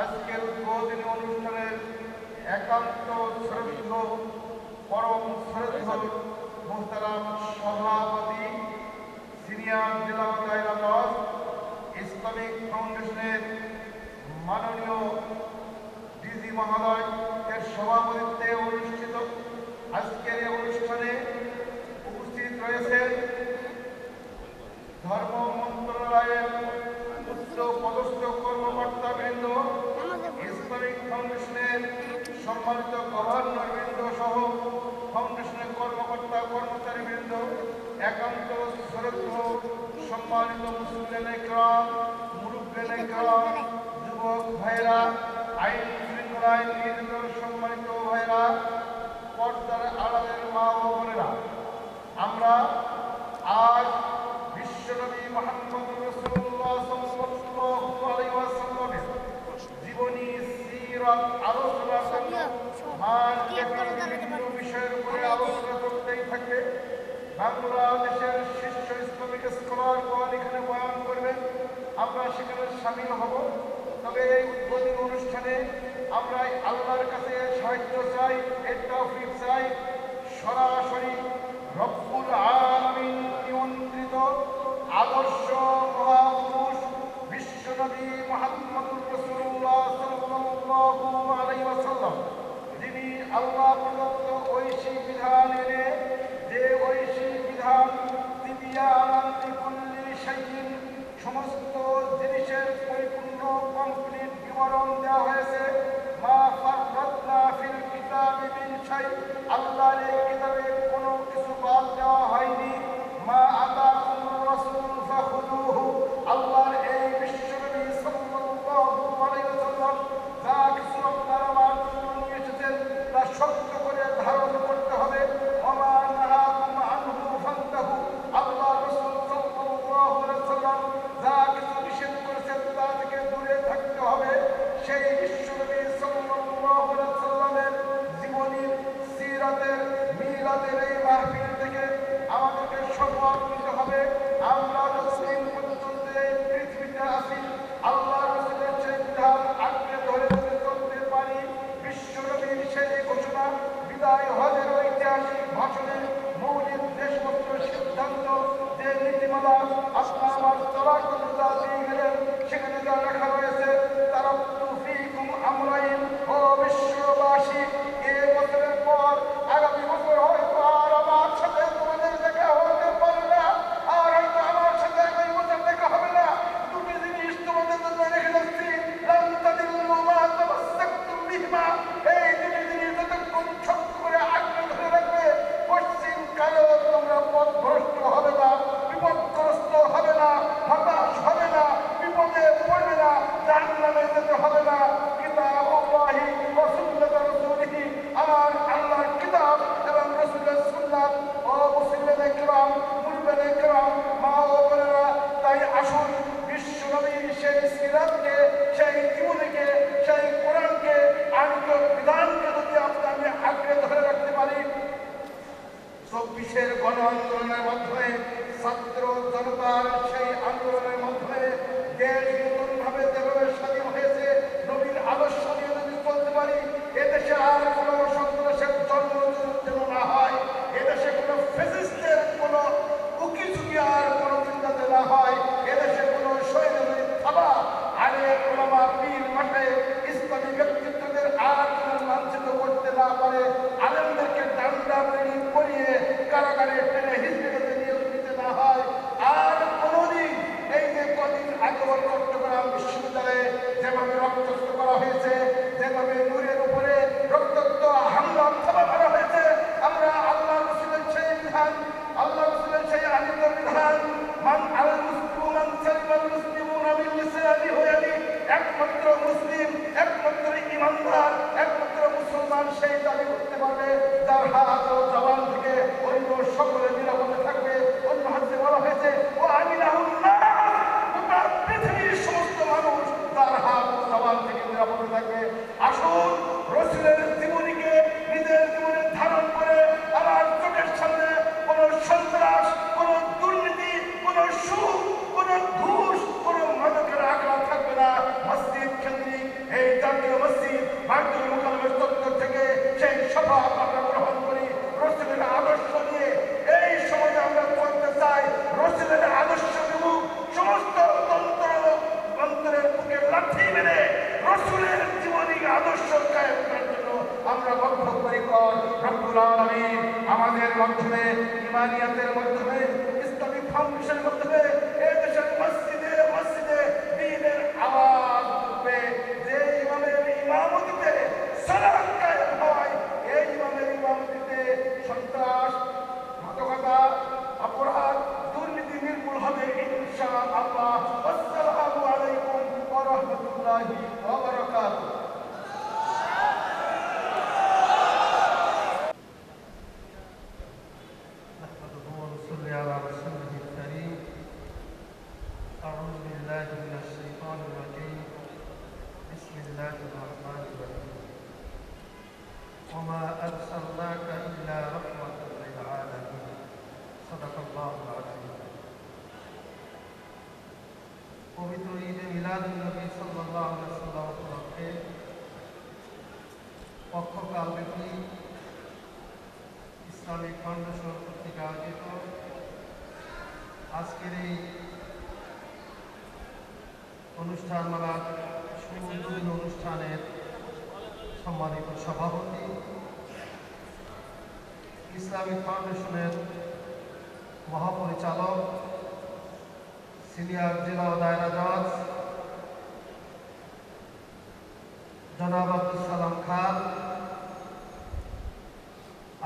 Speaker 1: আজকের উদ্বোধনী অনুষ্ঠানের একান্ত শ্রদ্ধেয় পরম শ্রদ্ধেয় মোহতারাম সভাপতি সিনিয়র জেলা দায়রা ইসলামিক ফাউন্ডেশনের মাননীয় ডিজি মহোদয় এর সভাপতিত্বে অনুষ্ঠিত আজকের এই অনুষ্ঠানে উপস্থিত রয়েছেন ধর্ম মন্ত্রণালয়ের উচ্চ পদস্থ কর্মকর্তাবৃন্দ, ইসলামিক ফাউন্ডেশনের সম্মানিত গভর্নর বৃন্দ সহ ফাউন্ডেশনের কর্মকর্তা কর্মচারীবৃন্দ, একান্ত শ্রদ্ধেয় সম্মানিত মুসলিম ইকরাম, মুরব্বিয়ান ইকরাম, যুবক ভাইরা, আইন শৃঙ্খলায় নিয়োজিত সম্মানিত ভাইরা, পর্দার আড়ালের মা ও বোনেরা, আমরা আজ বিশ্বনবী মুহাম্মদ রাসূলুল্লাহ সাল্লাল্লাহু আলাইহি ওয়াসাল্লামের জীবনী সিরাত আলোচনা করব। বিভিন্ন বিষয়ের উপরে আলোচনা করতেই থাকবে। বাংলাদেশের শীর্ষ ইসলামিক স্কলারগণ এখানে বয়ান করবেন, আমরা সেখানে শামিল হব। তবে এই উদ্বোধনী অনুষ্ঠানে আমরা আল্লাহর কাছে সাহায্য চাই, এর তৌফিক চাই। সরাসরি রব্বুল আলামিন নিয়ন্ত্রিত আদর্শ মহাপুরুষ বিশ্বনবী মুহাম্মদুর রাসূলুল্লাহ সাল্লাল্লাহু আলাইহি ওয়াসাল্লাম, যিনি আল্লাহ প্রদত্ত ঐশী বিধান এনে যে ঐশী বিধান তিবিয়ানান লিকুল্লি শাইইন, সমস্ত জিনিসের পরিপূর্ণ কমপ্লিট বিবরণ দেওয়া হয়েছে। মা ফাররাতনা ফিল কিতাবি মিন শাই, আল্লাহর এই কিতাবে কোনো কিছু বাদ দেওয়া হয়নি। মা আতাকুমুর রাসূল ফাখুযুহু, আল্লাহর এই বিশ্বনবী সাল্লাল্লাহু আলাইহি ওয়াসাল্লাম যা কিছু আপনারা আমার জন্য নিয়ে এসেছেন তা শক্ত করে ধারণ করতে হবে। ওমা নাহাকুম আনহু ফান্তাহু, আল্লাহ রাসূল সাল্লাল্লাহু আলাইহি ওয়াসাল্লাম যা কিছু নিষেধ করেছেন তা থেকে দূরে থাকতে হবে। সেই বিশ্বনবী সাল্লাল্লাহু আলাইহি ওয়াসাল্লামের জীবনীর সিরাতের মিলাদের এই মাহফিল থেকে আমাদেরকে শপথ নিতে হবে, আমরা যতদিন পর্যন্ত এই পৃথিবীতে আছি আল্লাহ রাসূলের সেই বিধান আঁকড়ে ধরে যদি চলতে পারি, বিশ্বনবীর সেই ঘোষণা বিদায় হজের ঐতিহাসিক ভাষণে মৌলিক দেশপত্র সিদ্ধান্ত যে নীতিমালা আপনার আমার চলার জন্য যা দিয়ে গেলেন সেখানে যা লেখা রয়েছে তারাক্তু ফীকুম আমরাইন, ও বিশ্ববাসী, এ বছরের পর আগামী বছর হয়তো আর আমার সাথে তোমাদের দেখা হতে পারে না, আর হয়তো আমার সাথে আগামী বছর দেখা হবে না। দুটি জিনিস তোমাদের জন্য রেখে যাচ্ছি, লান তাদিল্লু মা তামাসসাকতুম বিহিমা, এই দুটি জিনিস যতক্ষণ শক্ত করে আঁকড়ে ধরে রাখবে পশ্চিম কালেও তোমরা পথভ্রষ্ট হবে না, বিপদগ্রস্ত হবে না, হতাশ হবে না, বিপদে পড়বে না, জাহান্নামে যেতে হবে না। কিতাবুল্লাহি ওয়া সুন্নাত রাসূলিহি, আমার আল্লাহর কিতাব এবং রাসূলের সুন্নাত। ও মুসলিম ইকরাম, মুরব্বিয়ান ইকরাম, মা ও বোনেরা, তাই আসুন বিশ্বনবীর সেই সিরাতকে, সেই জীবনীকে, সেই কোরআনকে, আইনত বিধানকে যদি আমি আঁকড়ে ধরে রাখতে পারি, 24-এর গণ আন্দোলনের মাধ্যমে, ছাত্র জনতার সেই আন্দোলনের মাধ্যমে দেশ নতুনভাবে যেভাবে স্বাধীন হয়েছে, নবীর আদর্শ নিয়ে যদি চলতে পারি, এদেশে আর কোনো সন্ত্রাসের জন্ম যেন না হয়, এদেশে কোনো ফেসিস্টের কোনো উকিঝুঁকি আর কোনো চিন্তাতে না হয়, এদেশে কোনো শহীদের থাবা আরে ওলামা পীর মাঠে ইসলামী ব্যক্তিত্বদের আর কোনো লাঞ্ছিত সেই দাবি করতে পারবে যার হাত ও জবান থেকে অন্য সকলের নিরাপদে থাকবে। অন্য হাতে বলা হয়েছে ও আমি গোটা পৃথিবীর সমস্ত মানুষ তার হাত ও জবান থেকে নিরাপদে থাকবে। আসুন রাসূলের জীবনীকে নিজের জীবনে ধারণ করে আমার চোখের সামনে কোন সন্ত্রাস, কোন দুর্নীতি, কোন সুদ, কোন ঘুষ, কোন মাদকের আঁকড়া থাকবে না। মসজিদ কেন্দ্রিক এই জাতীয় মসজিদ বাইতুল মুকাররমের চত্বর থেকে সেই শপথ আমরা গ্রহণ করি রাসূলের আদর্শ নিয়ে। এই সমাজে আমরা চলতে চাই রাসূলের আদর্শ বিমুখ সমস্ত অন্তরের বুকে লাঠি মেরে রাসূলের জীবনী আদর্শ কায়েম করার জন্য আমরা বদ্ধপরিকর। রব্বুল আলামিন আমাদের মাধ্যমে, ইমানিয়াতের মাধ্যমে, ইসলামিক ফাউন্ডেশনের মাধ্যমে এই দেশের মসজিদে মসজিদে দ্বীনের আওয়াজ উঠবে। যে ইমামের ইমামতিতে সালাত কায়েম হয়, এই ইমামের ইমামতিতে সন্ত্রাস, মাদকতা, অপরাধ, দুর্নীতি নির্মূল হবে ইনশাআল্লাহ। আসসালামু আলাইকুম ওয়া রাহমাতুল্লাহি ওয়া বারাকাতুহু।
Speaker 2: نحمده ونصلي على رسوله الكريم. أعوذ بالله من الشيطان الرجيم. بسم الله الرحمن الرحيم. وما أرسلناك إلا رحمة للعالمين. صدق الله العظيم. পবিত্র ঈদে মিলাদুন্নবী সাল্লাল্লাহু আলাইহি ওয়াসাল্লাম উপলক্ষে পক্ষকালব্যাপী ইসলামিক ফাউন্ডেশন কর্তৃক আয়োজিত আজকের এই অনুষ্ঠানমালার সুউদ্বোধনী অনুষ্ঠানের সম্মানিত সভাপতি, ইসলামিক ফাউন্ডেশনের মহাপরিচালক, সিনিয়র জেলা ও দায়রা জজ জনাব আব্দুল সালাম খান,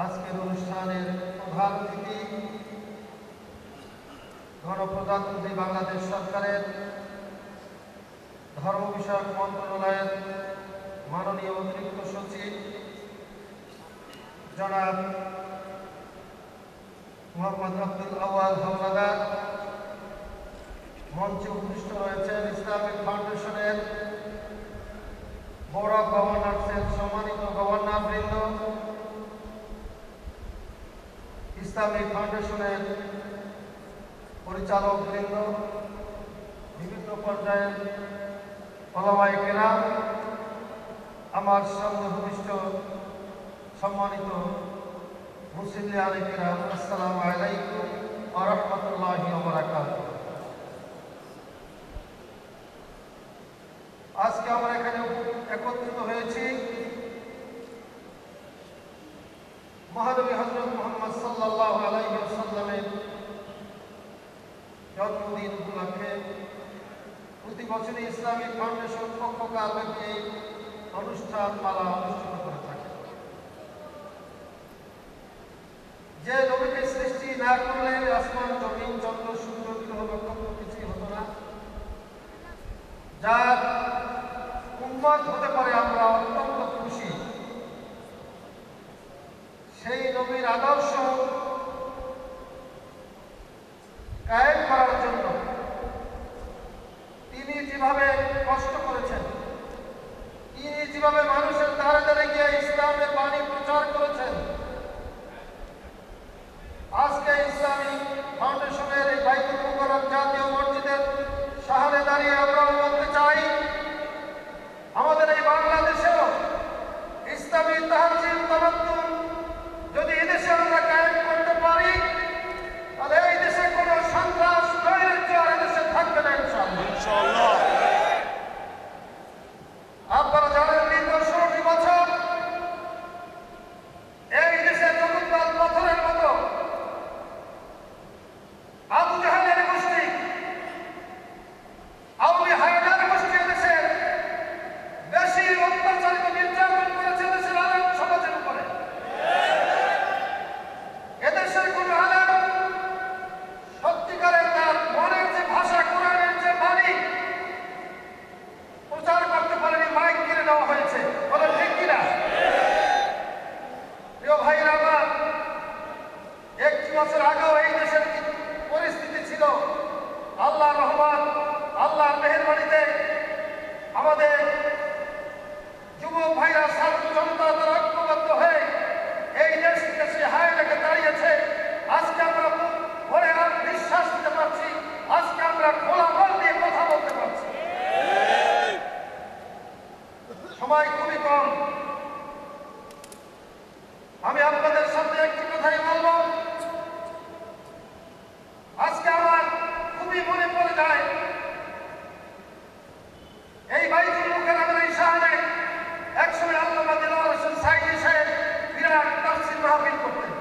Speaker 2: আজকের অনুষ্ঠানের প্রধান অতিথি গণপ্রজাতন্ত্রী বাংলাদেশ সরকারের ধর্ম বিষয়ক মন্ত্রণালয়ের মাননীয় অতিরিক্ত সচিব জনাব মোহাম্মদ আব্দুল আউয়াল হাওলাদার, মঞ্চে উপবিষ্ট রয়েছেন ইসলামিক ফাউন্ডেশনের বোর্ড অব গভর্নর্সের সম্মানিত গভর্নর বৃন্দ, ইসলামিক ফাউন্ডেশনের পরিচালক বৃন্দ, বিভিন্ন পর্যায়ের ওলামায়ে কেরাম, আমার সামনে উপবিষ্ট সম্মানিত মুসলিয়ানে কেরাম, আসসালামু আলাইকুম ওয়া রাহমাতুল্লাহি ওয়া বারাকাতুহু। আজকে আমরা এখানে একত্রিত হয়েছি মহানবী হযরত মুহাম্মদ সাল্লাল্লাহু আলাইহি ওয়াসাল্লামের জন্মদিন উপলক্ষে। প্রতি বছরই ইসলামিক ফাউন্ডেশন পক্ষকালব্যাপী এই অনুষ্ঠানমালা অনুষ্ঠিত করে থাকে। যে নবীকে সৃষ্টি না করলে আসমান, জমিন, চন্দ্র, সূর্য, গ্রহ, নক্ষত্র কিছুই হতো না, যার উম্মত হতে পারে আমরা অত্যন্ত খুশি। সেই নবীর আদর্শ কায়েম করার জন্য তিনি যেভাবে কষ্ট করেছেন, তিনি যেভাবে মানুষের দ্বারে দ্বারে গিয়ে ইসলামের বাণী প্রচার করেছেন, আজকে ইসলামিক ফাউন্ডেশনের এই বাইতুল মুকাররম জাতীয় মসজিদের সাহায্যে দাঁড়িয়ে আমরা বলতে চাই, আমাদের এই বাংলাদেশেও ইসলামী তাহজিব তামাদ্দুন যদি এদেশে আমরা কায়েম করতে পারি, তাহলে এই দেশে কোনো সন্ত্রাস, নৈরাজ্য আর এদেশে থাকবে না ইনশাআল্লাহ। আপনারা জানেন দীর্ঘ 16টি বছর আমি আপনাদের সাথে একটি কথাই বলবো। আজকে আমার খুবই মনে পড়ে যায় এই বাইতুল মুকাররমের এই শাহনে একসময় আল্লামা দেলোয়ার হোসেন সাইদি সাহেব বিরাট তাফসীর মাহফিল করতেন।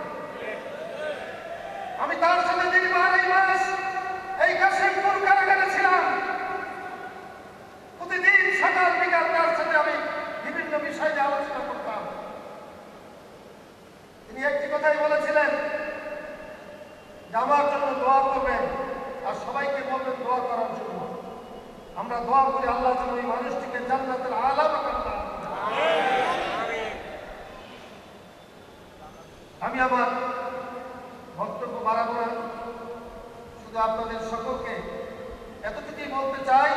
Speaker 2: আমি তার সাথে দীর্ঘ আড়াই মাস এই কাশিমপুর কারাগারে ছিলাম। প্রতিদিন সকাল বিকাল তার সাথে আমি বিভিন্ন বিষয় নিয়ে আলোচনা করতাম। তিনি একটি কথাই বলেছিলেন যে আমার জন্য দোয়া করবেন আর সবাইকে বলবেন দোয়া করার জন্য। আমরা দোয়া করি আল্লাহ যেন এই মানুষটিকে জান্নাতের আলা মাকাম দান করেন। আমি আমার বক্তব্য বাড়াবো না, শুধু আপনাদের সকলকে এতটুকুই বলতে চাই,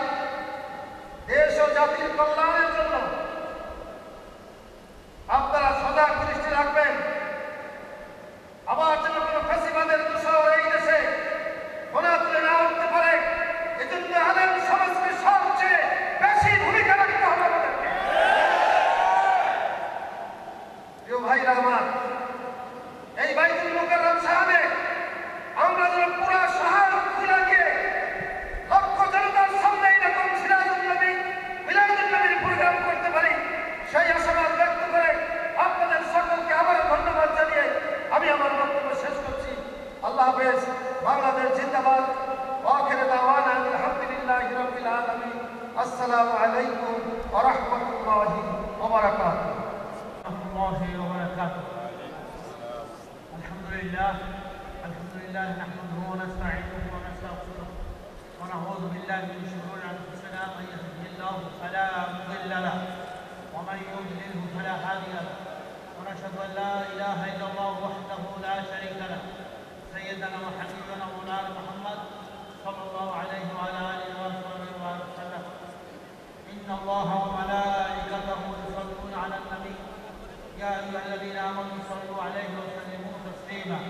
Speaker 2: দেশ ও জাতির কল্যাণের জন্য আপনারা সজাগ দৃষ্টি রাখবেন। আবার যেন কোনো ফ্যাসিবাদের দোষর এই দেশে ঘোড়া তুলে না উঠতে পারে, এজন্য আলেম সমাজকে সবচেয়ে বেশি ভূমিকা রাখতে হবে আমাদেরকে। প্রিয় ভাইরা আমার, এই বাইতুল মুকাররম শাহনে আমরা যেন পুরা শহর খুলে গিয়ে লক্ষ জনতার সামনে এরকম সিরাজুল নবী মিলাদুল নবীর প্রোগ্রাম করতে পারি, সেই আশাবাদ ব্যক্ত করে আপনাদের সকলকে আবারও ধন্যবাদ জানিয়ে আমি আমার বক্তব্য শেষ করছি। আল্লাহ হাফেজ। বাংলাদেশ জিন্দাবাদ। আখির দাওয়ানা আলহামদুলিল্লাহি রাব্বিল আলামিন। আসসালামু আলাইকুম ওয়া রাহমাতুল্লাহি ওয়া বারাকাতুহু।
Speaker 6: الحمد لله نحمده ونستعينه ونستغفره ونعوذ بالله من شرور انفسنا، من يهده الله فلا مضل له ومن يضلله فلا هادي له، ونشهد ان لا اله الا الله وحده لا شريك له، سيدنا وحبيبنا مولانا محمد صلى الله عليه وعلى اله وصحبه وسلم. ان الله وملائكته يصلون على النبي يا ايها الذين امنوا صلوا عليه وسلموا تسليما.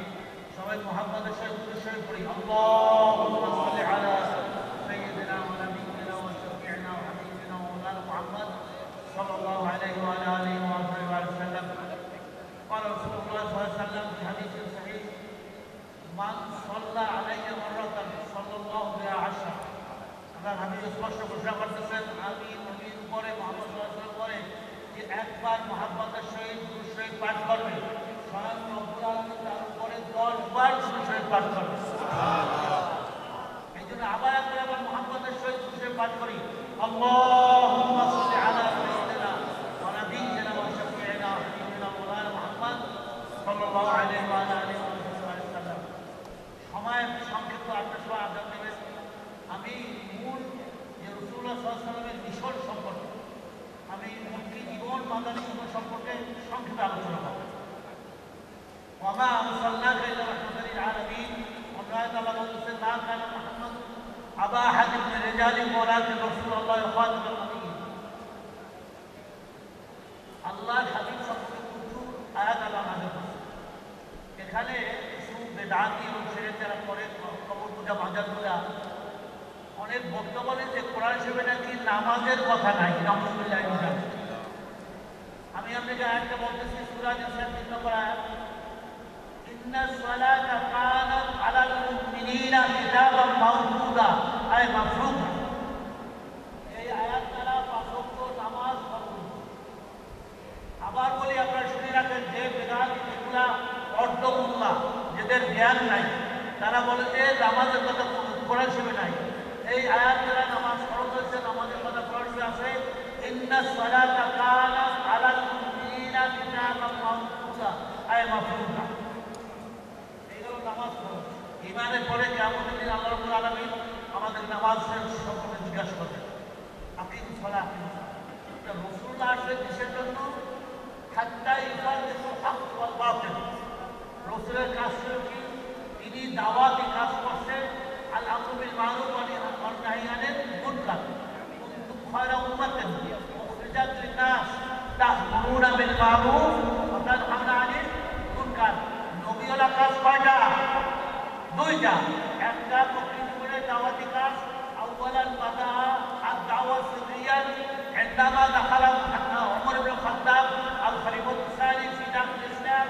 Speaker 6: সবাই মুহাম্মাদের সাথে দুরূদ পড়ি। আল্লাহুম্মা সাল্লি আলা সাইয়্যিদিনা ওয়া নাবিয়্যিনা ওয়া শাফি'িনা ওয়া হাবিবিনা মাওলানা মুহাম্মদ সাল্লাল্লাহু আলাইহি ওয়া আলা আলিহি ওয়া সাল্লাম। قال رسول الله صلى الله عليه وسلم في حديث صحيح: من صلى علي مرة صلى الله بها عشرة. আল্লাহর হাবিব স্পষ্ট ঘোষণা করতেছেন, আমি নবীর উপরে মুহাম্মদ সাল্লাল্লাহু আলাইহি ওয়া সাল্লাম করে যে একবার মুহাম্মাদের সহিত দুরূদ শরীফ পাঠ করবে, স্বয়ং রব্বুল আলামিন তার উপরে 10 বার দুরূদ শরীফ পাঠ করবে। এই জন্য আবার একবার মুহাম্মাদের সহিত দুরূদ শরীফ পাঠ করি। আল্লাহুম্মা সাল্লি আলা সাইয়্যিদিনা ওয়া নাবিয়্যিনা ওয়া শাফি'িনা ওয়া হাবিবিনা মাওলানা মুহাম্মদ সাল্লাল্লাহু আলাইহি ওয়া আলা আলিহি ওয়া সাল্লাম। সময় সংক্ষিপ্ত, আপনার সবাই আদাব দেবেন। আমি মূল যে রাসূলুল্লাহ সাল্লাল্লাহু আলাইহি ওয়াসাল্লামের মিশন সম্পর্কে, আমি মক্কি জীবন মাদানী জীবন সম্পর্কে সংক্ষেপে আলোচনা করব। ওয়ামা আরসালনাকা ইল্লা রাহমাতাল লিল আলামিন। অন্যায় আল্লাহ বলেছেন, মা কানা মুহাম্মাদ আবা আহাদিন মিন রিজালিকুম ওয়ালাকিন রাসূলুল্লাহ ওয়া খাতামুন নবিয়্যিন। আল্লাহর হাবিব সম্পর্কে প্রচুর আয়াত আল্লাহ নাযিল করেছেন। এখানে কিছু বেদাতি এবং শিরক যারা করে, কবর পূজা, মাজার পূজা, অনেক বক্তব্য বলে যে কোরআন শরীফে নাকি নামাজের কথা নাই। নাউযুবিল্লাহি মিন যালিক। আমি আপনাকে আয়াতটা বলতেছি, সূরা নিসা 3 নম্বর আয়াত, ইন্নাস সালাতা কানাত আলাল মুমিনিনা কিতাবাম মাওকুতা, আয় মাফরুদা। এই আয়াত দ্বারা 5 ওয়াক্ত নামাজ ফরজ। আবার বলি, আপনারা শুনে রাখেন, যে বেদাত যেগুলা অর্ধমুল্লাহ, যাদের জ্ঞান নাই, তারা বলে যে নামাজের কথা কোরআন শরীফে নাই। এই আয়াত দ্বারা নামাজ ফরজ হয়েছে, নামাজের কথা কোরআন শরীফে আছে, ইন্নাস সালাতা কানাত আলাল মুমিনিনা কিতাবাম মাওকুতা, আয় মাফরুদা। এই হলো নামাজ ফরজ। ঈমানের পরে কিয়ামতের দিন আল্লাহ রাব্বুল আলামিন আমাদের নামাজের সম্পর্কে জিজ্ঞাসা করবেন। আকিমুস সালাত। রাসূলুল্লাহ আসলে কিসের জন্য? হাত্তা ইউফারিকুল হক ওয়াল বাতিল। রাসূলের কাজ ছিল কি? তিনি দাওয়াতি কাজ করছেন, আল আমরু বিল মারুফ ওয়া নাহই আনিল মুনকার। কুনতুম খায়রা উম্মাতিন উখরিজাত লিন-নাস তা'মুরুনা বিল মারুফ ওয়া তানহাউনা আনিল মুনকার। নবীওয়ালা কাজ কয়টা? 2টা। একটা প্রকৃত করে দাওয়াতি কাজ। আউয়ালান বাদা আদ-দাওয়া সিরিয়ান عندما دخل عمر بن الخطاب الخليفة الثاني في داخل الإسلام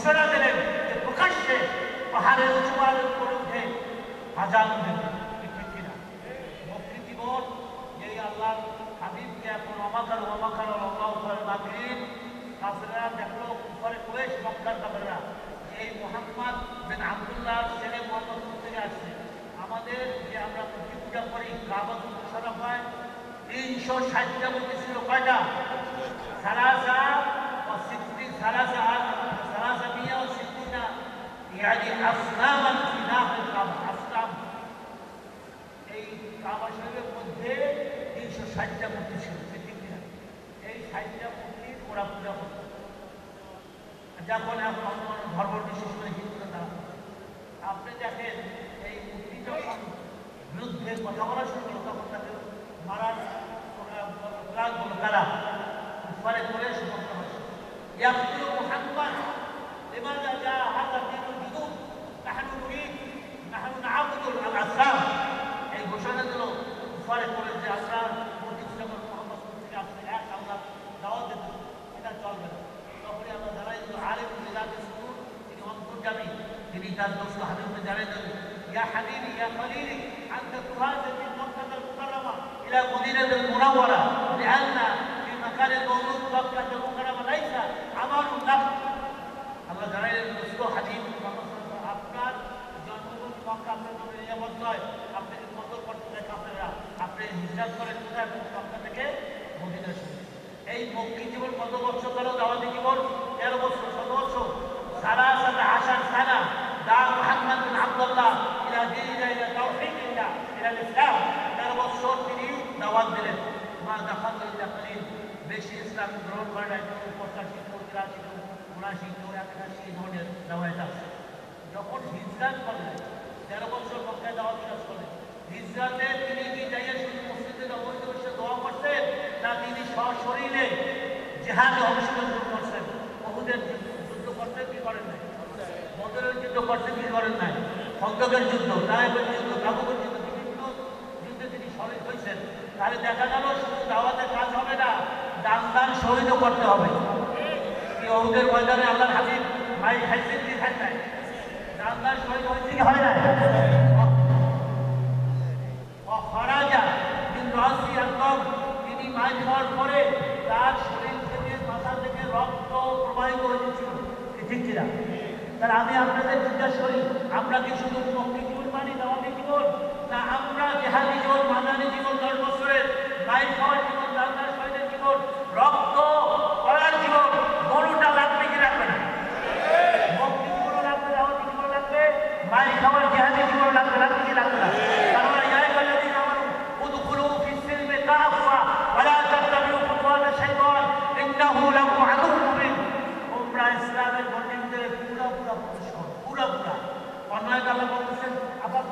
Speaker 6: ঘোষণা দিলেন যে প্রকাশ্যে পাহাড়ের উঁচুমালের উপরে উঠে আজান দেবেন। ঠিক কিনা? মক্কি জীবন এই আল্লাহ হাবিবকে এখন অমাকার আল্লাহ মাকিন কাফেররা দেখলো, কুফারে কুরাইশ মক্কার কাফেররা এই মুহাম্মদ বিন আব্দুল্লাহ ছেলে মুহাম্মদ থেকে আসছে। আমাদের যে আমরা মূর্তি পূজা করি কাবাতুল মুশাররফ হয় 360টা মূর্তি ছিল। কয়টা? সালাসা ও সিদ্দি সালাসা মিয়া ও সিদ্দিনা ইয়ানি আসনামান ফি দাখিল কাবা। আসনাম এই কাবা শরীফের মধ্যে 360টা মূর্তি ছিল। ঠিক কিনা? এই 60টা মূর্তি ওরা পূজা করত। যখন এখন ধর্ম বিশেষ করে হিন্দুরা আপনি দেখেন এই মূর্তি যখন বিরুদ্ধে কথা বলা শুরু করলো তখন তাকে মারার প্রাণগুলো কারা উপরে করে সমস্ত হয়েছে। ইয়াকুলু মুহাম্মদ লিমাযা জা হাযা দীনুল জুদুদ নাহনু নুরীদ নাহনু না'বুদুল আসনাম। এই ঘোষণা দিল উপরে করে যে আমরা মূর্তি পূজা করব, মুহাম্মদ থেকে আসলে এক আল্লাহ দাওয়াত দিতে, এটা চলবে না। তখনই আমরা জানাই দিল আলিম মিলাদ সুর, তিনি অন্তর্যামী, তিনি তার দোস্ত হাবিবকে জানাই দিলেন ইয়া হাবিবি ইয়া খলিলি আনতা তুহাজির মিন মক্কাতাল মুকাররমা ইলা মদিনাতিল মুনাওয়ারা লিআন্না ফি মাকানিল মাওলুদ মক্কাতাল মুকাররমা লাইসা আমারুন নাফস। আল্লাহ জানাইলেন দোস্ত হাবিব আপনার জন্মভূমি মক্কা, আপনার জন্য নিরাপদ নয়। আপনি কত করতে কাফেররা আপনি হিজরত করে কোথায়? মক্কা থেকে মদিনা শুরু। এই মক্কি জীবন কত বছর গেল? দাওয়াতি জীবন 13 বছর 14 বছর। সালাসাতা আশার সানা দা মুহাম্মদ বিন আব্দুল্লাহ ইলা দীনিনা ইলা তাওহীদিনা ইলা ইসলাম। 13 বছর তিনি দাওয়াত দিলেন। মা দাখাল ইলা কলিল, বেশি ইসলাম গ্রহণ করে নাই। 85 83 79 81 ধরনের দাওয়াত আছে। যখন হিজরত করলেন 13 বছর মক্কায় দাওয়াত কাজ করলেন। হিজরতে তিনি কি যাইয়া শুধু মসজিদে নববীতে বসে দোয়া করতেন, না তিনি সশরীরে জিহাদে অংশগ্রহণ করছেন? উহুদের যুদ্ধ করতেন কি করেন নাই? বদরের যুদ্ধ করতেন কি করেন নাই? খন্দকের যুদ্ধ, তায়েফের যুদ্ধ, তাবুকের যুদ্ধ, বিভিন্ন যুদ্ধে তিনি শরীক হয়েছেন। তাহলে দেখা গেল শুধু দাওয়াতের কাজ হবে না, দান শহীদও করতে হবে। কি উহুদের ময়দানে আল্লাহর হাবিব মাই খাইছেন কি খান নাই? দান শহীদ হয়েছে কি হয় না? খরাজা মিন রাসি আকম, তিনি মাইর খাওয়ার পরে তার শরীর থেকে মাথা থেকে রক্ত প্রবাহিত হয়েছিল। ঠিক কিনা? তাহলে আমি আপনাদের জিজ্ঞাসা করি, আমরা কি শুধু মক্কি জীবন মানি, দাওয়াতি জীবন, না আমরা জিহাদি জীবন, মাদানী জীবন, 10 বছরের মাইর খাওয়ার জীবন, দান্দার শহীদের জীবন, রক্ত করার জীবন, গরুটা লাগবে কি লাগবে না? মক্কি জীবন লাগবে, দাওয়াতি জীবন লাগবে, মাইর খাওয়ার জিহাদি জীবন লাগবে, লাগবে কি লাগবে না? ইসলামের গণ্ডির ভিতরে পুরা অন্যায় আল্লাহ বলতেছেন, আবার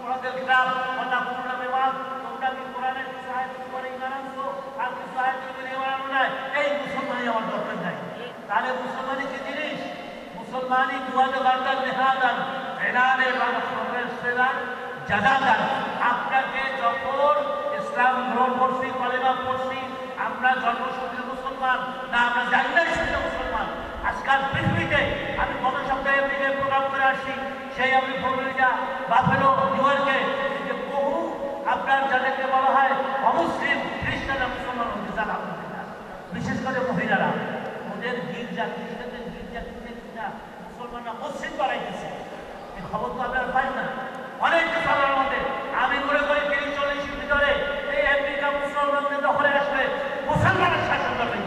Speaker 6: তোমাদের কিতাব ওয়ালা পুরা বিবাদ, তোমরা কি কোরআনের কিছু আয়াত পড়ে ঈমান আনছো আর কিছু আয়াত পড়ে ঈমান আনো না? এই মুসলমানই আমার দরকার নাই। তাহলে মুসলমানই কি জিনিস? মুসলমানই দুয়ালে গার্দান নেহাদান এনারে বাংলাদেশের সেদান জাজাদান। আপনাকে যখন ইসলাম গ্রহণ করছি, কলেমা পড়ছি, আমরা জন্মসূত্রে মুসলমান না, আমরা জান্নার সূত্রে মুসলমান। আজকাল পৃথিবীতে আমি গত সপ্তাহে মিলে প্রোগ্রাম করে আসছি, সেই আমি ফ্লোরিডা, বাফেলো, নিউ ইয়র্কে, যে বহু আপনার যাদেরকে বলা হয় অমুসলিম খ্রিস্টানরা মুসলমান হতে চান। আলহামদুলিল্লাহ, বিশেষ করে মহিলারা ওদের গির্জা, খ্রিস্টানদের গির্জা কিনা মুসলমানরা মসজিদ বানাইতেছে। এই খবর তো আপনারা পাই না। অনেক সাধারণ মধ্যে আমি মনে করি 30-40 ভিতরে এই আমেরিকা মুসলমানদের দখলে আসবে, মুসলমানের শাসন করবে,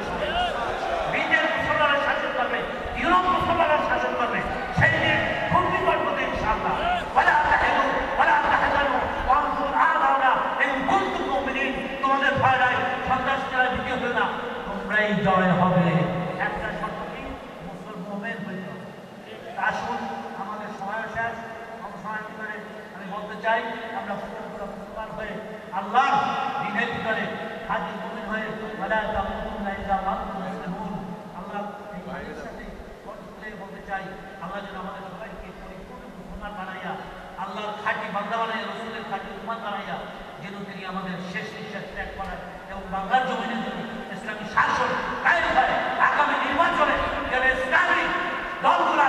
Speaker 6: ব্রিটেন মুসলমানের শাসন করবে, ইউরোপ মুসলমানের শাসন করবে। সেই দিন খুব নিকট পথে ইনশাআল্লাহ। ওয়ালা তাহিনু ওয়ালা তাহজানু ওয়া আনতুম আ'লাউনা ইন কুনতুম মুমিনিন। তোমাদের ভয় নাই, সন্ত্রাসীরা ভীতি হবে না, তোমরাই জয় হবে। একটা শর্ত কি? মুসলমান হইতে হবে। আসুন, আমাদের সময় শেষ। আমি বলতে চাই, আমরা মুসলমান হয়ে আল্লাহ দিনের ভিতরে হাজি মুমিন হয়ে ওয়ালা তামুতুন্না ইল্লা ওয়া আনতুম মুসলিমুন। আল্লাহ এই সাথে বলতে চাই, আল্লাহ যেন আমাদের সবাইকে পরিপূর্ণ মুসলমান বানাইয়া, আল্লাহর খাঁটি বান্দা বানাইয়া, রাসূলের খাঁটি উম্মত বানাইয়া, যেন তিনি আমাদের শেষ নিঃশ্বাস ত্যাগ করার এবং বাংলার জমিনের জন্য ইসলামী শাসন কায়েম হয়। আগামী নির্বাচনে যেন ইসলামিক দলগুলো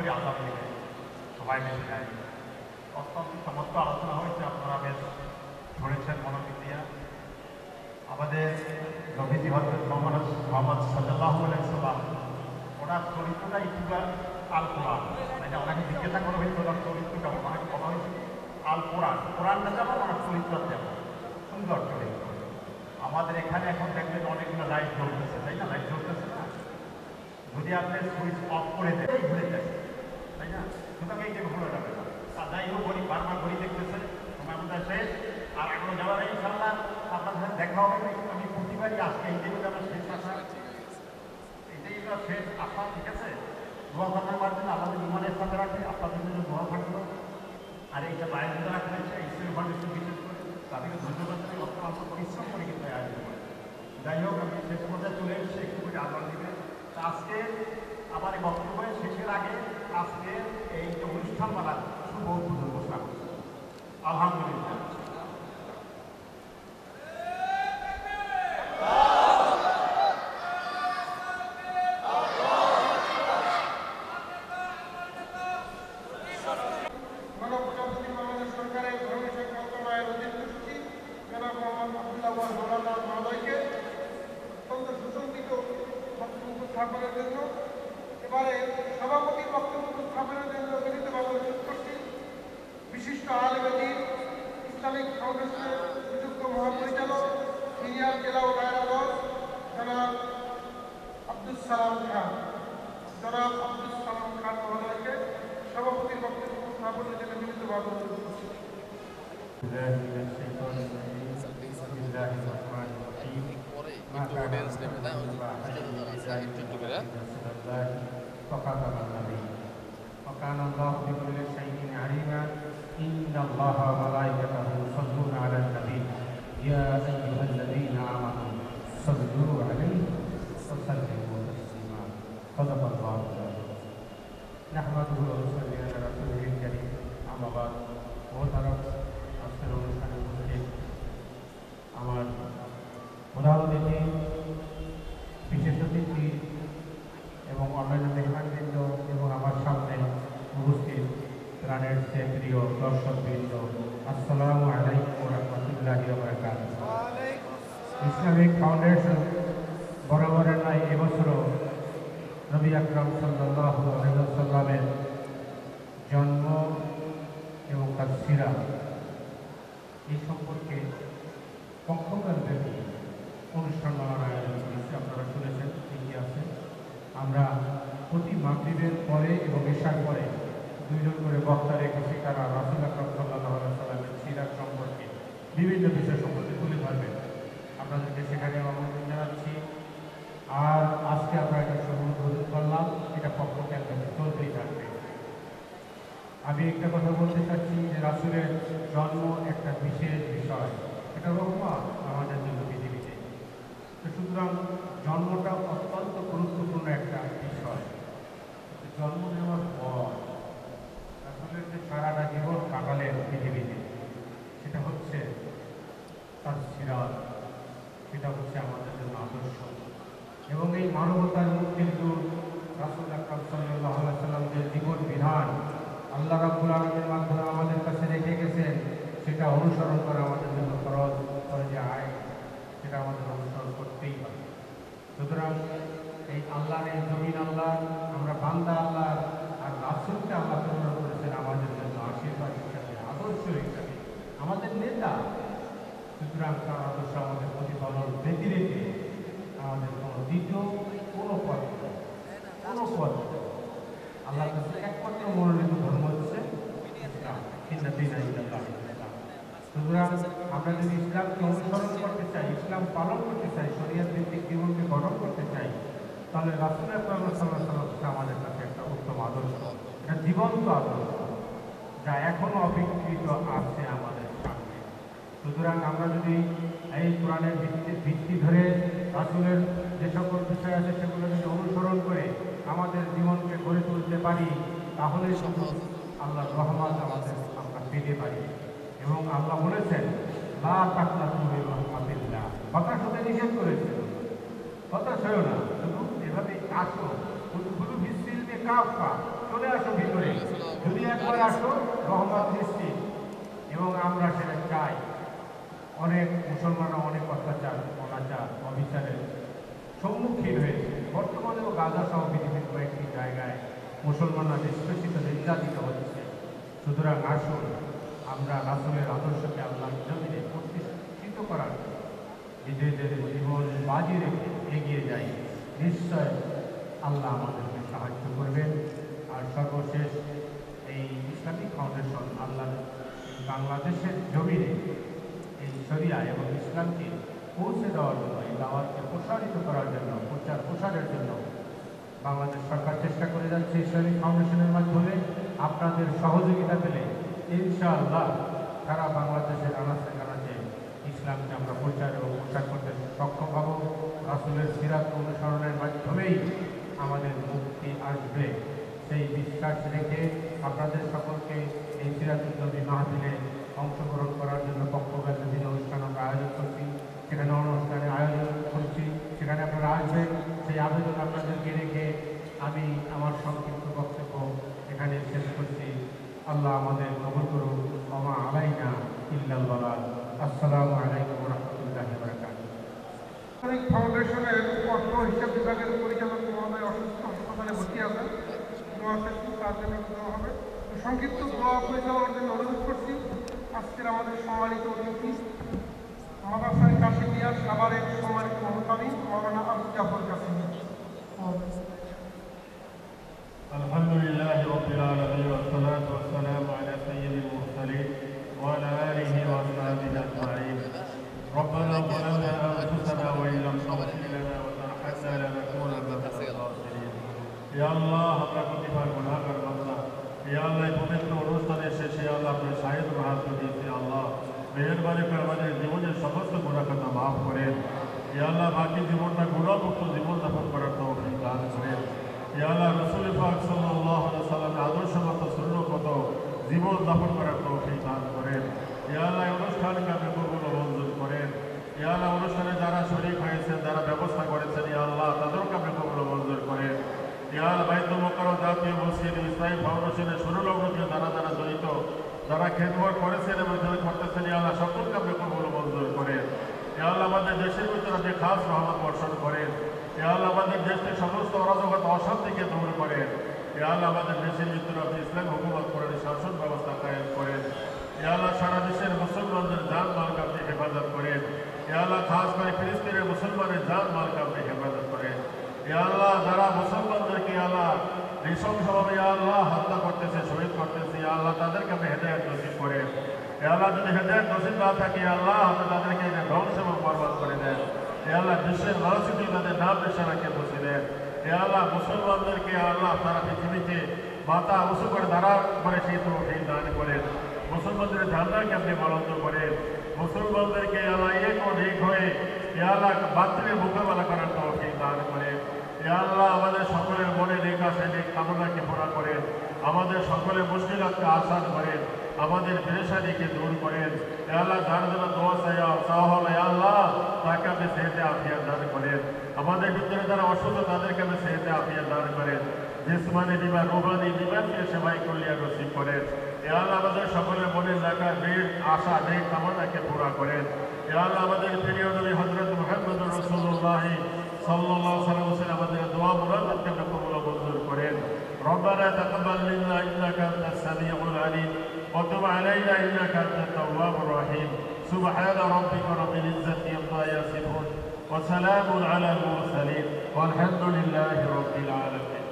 Speaker 5: করে আজাদ দিবে, সবাই মিলে যায়। অত্যন্ত চমৎকার আলোচনা হয়েছে, আপনারা বেশ শুনেছেন মনোযোগ দিয়া। আমাদের নবীজি হযরত মুহাম্মদ সাল্লাল্লাহু আলাইহি সাল্লাম, ওনার চরিত্রটাই পুরা আল কোরআন। মানে ওনাকে জিজ্ঞাসা করা হয়েছে ওনার চরিত্র কেমন, ওনাকে বলা হয়েছে আল কোরআন। কোরআনটা যেমন ওনার চরিত্র তেমন সুন্দর চরিত্র। আমাদের এখানে এখন দেখবেন অনেকগুলো লাইট জ্বলতেছে, তাই না? লাইট জ্বলতেছে না, যদি আপনি সুইচ অফ করে দেন ঘুরে যায়, তাই না? সুতরাং এই যে ঘুরে যাবে না। আর যাই হোক, ঘড়ি বারবার ঘড়ি দেখতেছে, সময় আমাদের শেষ। আর এখনো যাওয়ার ইনশাআল্লাহ আপনার সাথে দেখা হবে। আমি প্রতিবারই আজকে এই যেগুলো আমার শেষ আসা, এটাই হলো শেষ আশা, ঠিক আছে? দোয়া করতে পারবেন, আমাদের ইমানের সাথে রাখবে, আপনাদের জন্য দোয়া থাকলো। আর এইটা বাইরে যারা করেছে ইসলাম ফাউন্ডেশন, বিশেষ করে তাদেরকে ধন্যবাদ জানাই। অত্যন্ত পরিশ্রম করে কিন্তু আয়োজন করে। যাই হোক, আমি শেষ পর্যায়ে চলে এসেছি, একটু করে আদান দিবে। আজকে আমার এই বক্তব্যের শেষের আগে আজকে এই যে অনুষ্ঠান মালার শুভ উদ্বোধন ঘোষণা করছি। আলহামদুলিল্লাহ।
Speaker 1: মানব প্রজাপতি বাংলাদেশ সরকারের ধর্মশাক মন্ত্রণালয়ের অতিরিক্ত সচিব জনাব মোহাম্মদ আব্দুল্লাহ মৌলানা মহোদয়কে অত্যন্ত সুসংগঠিত বক্তব্য উপস্থাপনের জন্য, এবারে সভাপতির বক্তব্য উপস্থাপনের জন্য বিনীতভাবে অনুরোধ করছি বিশিষ্ট আলেম দ্বীন, ইসলামিক ফাউন্ডেশনের নিযুক্ত মহাপরিচালক, সিনিয়র জেলা ও দায়রা জজ জনাব আব্দুস সালাম খান। জনাব আব্দুস সালাম খান মহোদয়কে সভাপতির বক্তব্য উপস্থাপনের জন্য বিনীতভাবে অনুরোধ করছি।
Speaker 7: وكان الله بكل شيء عليما إن الله وملائكته يصلون على النبي يا أيها الذين آمنوا صلوا عليه وسلموا تسليما صدق الله العظيم نحمده ونصلي على رسوله الكريم أما بعد محترم আজকের অনুষ্ঠানে উপস্থিত আমার প্রধান অতিথি, বিশেষ অতিথি এবং অন্যান্য মেহমানবৃন্দ এবং আমার সামনে উপস্থিত প্রাণের সে প্রিয় দর্শকবৃন্দ, আসসালামু আলাইকুম ওয়া রাহমাতুল্লাহি ওয়া বারাকাতুহু। ইসলামিক ফাউন্ডেশন বরাবরের ন্যায় এবছরও নবী আকরাম সাল্লাল্লাহু আলাইহি ওয়াসাল্লামের জন্ম এবং তার সিরাত এই সম্পর্কে পক্ষকারব্যাপী অনুষ্ঠান আয়োজন করেছে। আপনারা শুনেছেন, ঠিকই আছে। আমরা প্রতি মাগরিবের পরে এবং এশার পরে দুইজন করে বক্তা রেখেছি, তারা রাসূল আকরাম সাল্লাল্লাহু আলাইহি ওয়াসাল্লামের সিরাত সম্পর্কে বিভিন্ন বিষয় সম্পর্কে তুলে ধরবেন। আপনাদেরকে সেখানে আমন্ত্রণ জানাচ্ছি। আর আজকে আমরা এটা শুভ উদ্বোধন করলাম, এটা পক্ষকারব্যাপী চলতেই থাকবে। আমি একটা কথা বলতে চাচ্ছি যে রাসূলের জন্ম একটা বিশেষ বিষয়, এটা রহমত আমাদের জন্য পৃথিবীতে। তো সুতরাং জন্মটা অত্যন্ত গুরুত্বপূর্ণ একটা বিষয়। জন্ম নেওয়ার পর রাসূলের যে সারাটা জীবন কাটালেন পৃথিবীতে, সেটা হচ্ছে তার সিরাত, সেটা হচ্ছে আমাদের জন্য আদর্শ। এবং এই মানবতার মুক্তির দূত রাসূল আকরাম সাল্লাল্লাহু আলাইহি ওয়াসাল্লাম যে জীবন বিধান আল্লাহ রাব্বুল আলামিনের মাধ্যমে আমাদের কাছে রেখে গেছেন, সেটা অনুসরণ করা আমাদের জন্য ফরজ, ফরজে আইন, সেটা আমাদের অনুসরণ করতেই হবে। সুতরাং এই আল্লাহর এই জমিন আল্লাহ, আমরা বান্দা আল্লাহ, আর রাসূলকে আল্লাহ প্রেরণ করেছেন আমাদের জন্য আশীর্বাদ হিসাবে, আদর্শ হিসাবে, আমাদের নেতা। সুতরাং তার আদর্শ আমাদের প্রতিফলন ব্যতি রেখে আমাদের কোনো দ্বিতীয় কোনো পথ আল্লাহর কাছে একমাত্র মনোনীত ধর্ম হচ্ছে ইসলাম। সুতরাং আমরা যদি ইসলামকে অনুসরণ করতে চাই, ইসলাম পালন করতে চাই, শরীয়ত ভিত্তিক জীবনকে গঠন করতে চাই, তাহলে রাসূল আকরাম সাল্লাল্লাহু আলাইহি ওয়াসাল্লাম আমাদের কাছে একটা উত্তম আদর্শ, একটা জীবন্ত আদর্শ, যা এখনো অবিকৃত আছে আমাদের সামনে। সুতরাং আমরা যদি এই কোরআনের ভিত্তি ধরে রাসূলের যে সকল বিষয় আছে সেগুলো যদি অনুসরণ করে আমাদের জীবনকে গড়ে তুলতে পারি, তাহলে শুধু আল্লাহর রহমত আমাদের আমরা পেতে পারি। এবং আল্লাহ বলেছেন, লা তাকনাতু মির রাহমাতিল্লাহ, হতাশ হতে নিষেধ করেছেন। হতাশ হয়েও না, শুধু এভাবে আসো, উদখুলু ফিস সিলমি কাফা, চলে আসো ভিতরে, যদি একবার আসো রহমত নিশ্চিত। এবং আমরা সেটা চাই। অনেক মুসলমানরা অনেক অত্যাচার, অনাচার, অবিচারের সম্মুখীন হয়েছে। বর্তমানেও গাজা সহ পৃথিবীর কয়েকটি জায়গায় মুসলমানরা নিষ্পেষিত, নির্যাতিত হচ্ছে। সুতরাং আসুন আমরা রাসূলের আদর্শকে আল্লাহর জমিনে প্রতিষ্ঠিত করার জন্য নিজেদের জীবন বাজি রেখে এগিয়ে যাই। নিশ্চয় আল্লাহ আমাদেরকে সাহায্য করবেন। আর সর্বশেষ এই ইসলামিক ফাউন্ডেশন আল্লাহ বাংলাদেশের জমিনে এই শরিয়া এবং ইসলামকে পৌঁছে দেওয়ার জন্য, এই দাওয়াতকে প্রসারিত করার জন্য, প্রসারের জন্য বাংলাদেশ সরকার চেষ্টা করে যাচ্ছে। ইসলামিক ফাউন্ডেশনের মাধ্যমে আপনাদের সহযোগিতা পেলে ইনশাআল্লাহ সারা বাংলাদেশের আনাচে কানাচে ইসলামকে আমরা প্রচার এবং প্রসার করতে সক্ষম হব। রাসূলের সিরাত অনুসরণের মাধ্যমেই আমাদের মুক্তি আসবে, সেই বিশ্বাস রেখে আপনাদের সকলকে এই সিরাতুন নবী মাহফিলে অংশগ্রহণ করার জন্য পক্ষব্যাপী বিভিন্ন অনুষ্ঠান আমরা আয়োজন করছি। সেখানে অনুষ্ঠানে আয়োজন করছি, সেখানে আপনারা আসবেন। সেই আবেদন আপনাদেরকে রেখে আমি আমার সংক্ষিপ্ত বক্তব্য এখানে শেষ করছি। আল্লাহ আমাদের কবুল করুন। ওমা আলাইনা ইল্লাল বালাগ। আসসালামু আলাইকুম ওয়া রাহমাতুল্লাহি ওয়া বারাকাতুহু।
Speaker 1: ইসলামিক ফাউন্ডেশনের অর্থ হিসাব বিভাগের পরিচালক মহোদয় অসুস্থ, হাসপাতালে ভর্তি আছেন। দোয়া শেষ তার জন্য দেওয়া হবে। সংক্ষিপ্ত দোয়া পরিচালনার জন্য অনুরোধ করছি আজকের আমাদের সম্মানিত অতিথি মাদ্রাসায় কাশিমিয়া সাভারের সম্মানিত মুহতামিম মাওলানা আবু জাফর কাসিমি।
Speaker 5: আলহামদুলিল্লাহি রাব্বিল আলামিন ওয়া সলাতু ওয়া সালামু আলা সাইয়্যিদিল মুরসালিন ওয়া আলা আলিহি ওয়া আসহাবিহি আজমাইন। ربنا ظلمنا أنفسنا وإن لم تغفر لنا وترحمنا لنكونن من الخاسرين. يا الله আমরা প্রতিবার গুনাহগার বান্দা। ইয়া আল্লাহ পবিত্র অনুষ্ঠানের শেষে আল্লাহ আপনার শাহিদ মাহাত্ম দিয়েছে। আল্লাহ মেহেরবানি করে আমাদের জীবনের সমস্ত গুনাহ খাতা মাফ করেন। ইয়া আল্লাহ বাকি জীবনটা গুনাহমুক্ত জীবন যাপন করার তৌফিক দান করেন। ইয়া আল্লাহ রাসূল পাক সাল্লাল্লাহু আলাইহি ওয়াসাল্লামের আদর্শ মতো সুন্নাত মতো জীবন যাপন করার তৌফিক দান করেন। ইয়া আল্লাহ অনুষ্ঠানকে আপনি কবুল ও মঞ্জুর করেন। ইয়া আল্লাহ অনুষ্ঠানে যারা শরীক হয়েছেন, যারা ব্যবস্থা করেছেন, ইয়া আল্লাহ তাদেরকে আপনি কবুল ও মঞ্জুর করেন। ইয়া আল্লাহ বাইতুল মুকাররম জাতীয় মসজিদ ইসলামী ফাউন্ডেশনের সুরলগ্ন থেকে যারা জড়িত, যারা খেদমত করেছেন এবং যারা করতেছেন, ইয়া আল্লাহ সকলকে আপনি কবুল ও মঞ্জুর করেন। ইয়া আল্লাহ আমাদের দেশের ভিতরে আপনি খাস রহমত বর্ষণ করেন। ইয়া আল্লাহ আমাদের দেশের সমস্ত অরাজকতা অশান্তিকে দূর করেন। ইয়া আল্লাহ আমাদের দেশের ভিতরে আপনি ইসলাম হুকুমত করেন, শাসন ব্যবস্থা কায়েম করেন। ইয়া আল্লাহ সারা দেশের মুসলমানদের জান মালকে আপনি হেফাজত করেন। ইয়া আল্লাহ খাস করে ফিলিস্তিনের মুসলমানের জান মালকে আপনি হেফাজত করেন। ইয়া আল্লাহ যারা মুসলমানদেরকে ইয়া আল্লাহ নৃশংসভাবে ইয়া আল্লাহ হত্যা করতেছে, শহীদ করতেছে, ইয়া আল্লাহ তাদেরকে আপনি হেদায়েত নসিব করেন। ইয়া আল্লাহ যদি হেদায়েত নসিব না থাকে ইয়া আল্লাহ আপনি তাদেরকে ধ্বংস এবং বরবাদ করে দেন। ইয়া আল্লাহ বিশ্বের মানুষকে তাদের নাম পেশারাকে বসে দেন। ইয়া আল্লাহ মুসলমানদেরকে ইয়া আল্লাহ তারা পৃথিবীতে মাথা উঁচু করে দাঁড়া করে সেই তৌফিক দান করেন। মুসলমানদের ঝান্ডাকে আপনি বলন্দ করেন। মুসলমানদেরকে আল্লাহ এক ও এক হয়ে ইয়া আল্লাহ বাতিলের মোকাবেলা করার তৌফিক দান করেন। ইয়া আল্লাহ আমাদের সকলের মনে রেখা সেই কামনাকে পুরা করেন। আমাদের সকলের মুশকিলাতকে আসান করেন। আমাদের পেরেশানিকে দূর করেন। ইয়া আল্লাহ যার জন্য দোয়া চাওয়া হলো ইয়া আল্লাহ তাকে আপনি সেহতে আফিয়াত দান করেন। আমাদের ভিতরে যারা অসুস্থ তাদেরকে আপনি সেহতে আফিয়াত দান করেন। জিসমানি বিমার রুহানি বিমানকে সেবাই করলিয়া নসিব করেন। ইয়া আল্লাহ আমাদের সকলের মনের জায়গা নেক আশা নেক কামনাকে পুরা করেন। ইয়া আল্লাহ আমাদের প্রিয় নবী হযরত মুহাম্মদুর রাসূলুল্লাহ সাল্লাল্লাহু আলাইহি ওয়াসাল্লাম আমাদের দোয়া মুরাদকে আপনি কবুল ও মঞ্জুর করেন। ربنا تقبل منا انك انت السميع العليم وتب علينا انك انت التواب الرحيم. سبحان ربك رب العزة عما يصفون وسلام على المرسلين والحمد لله رب العالمين.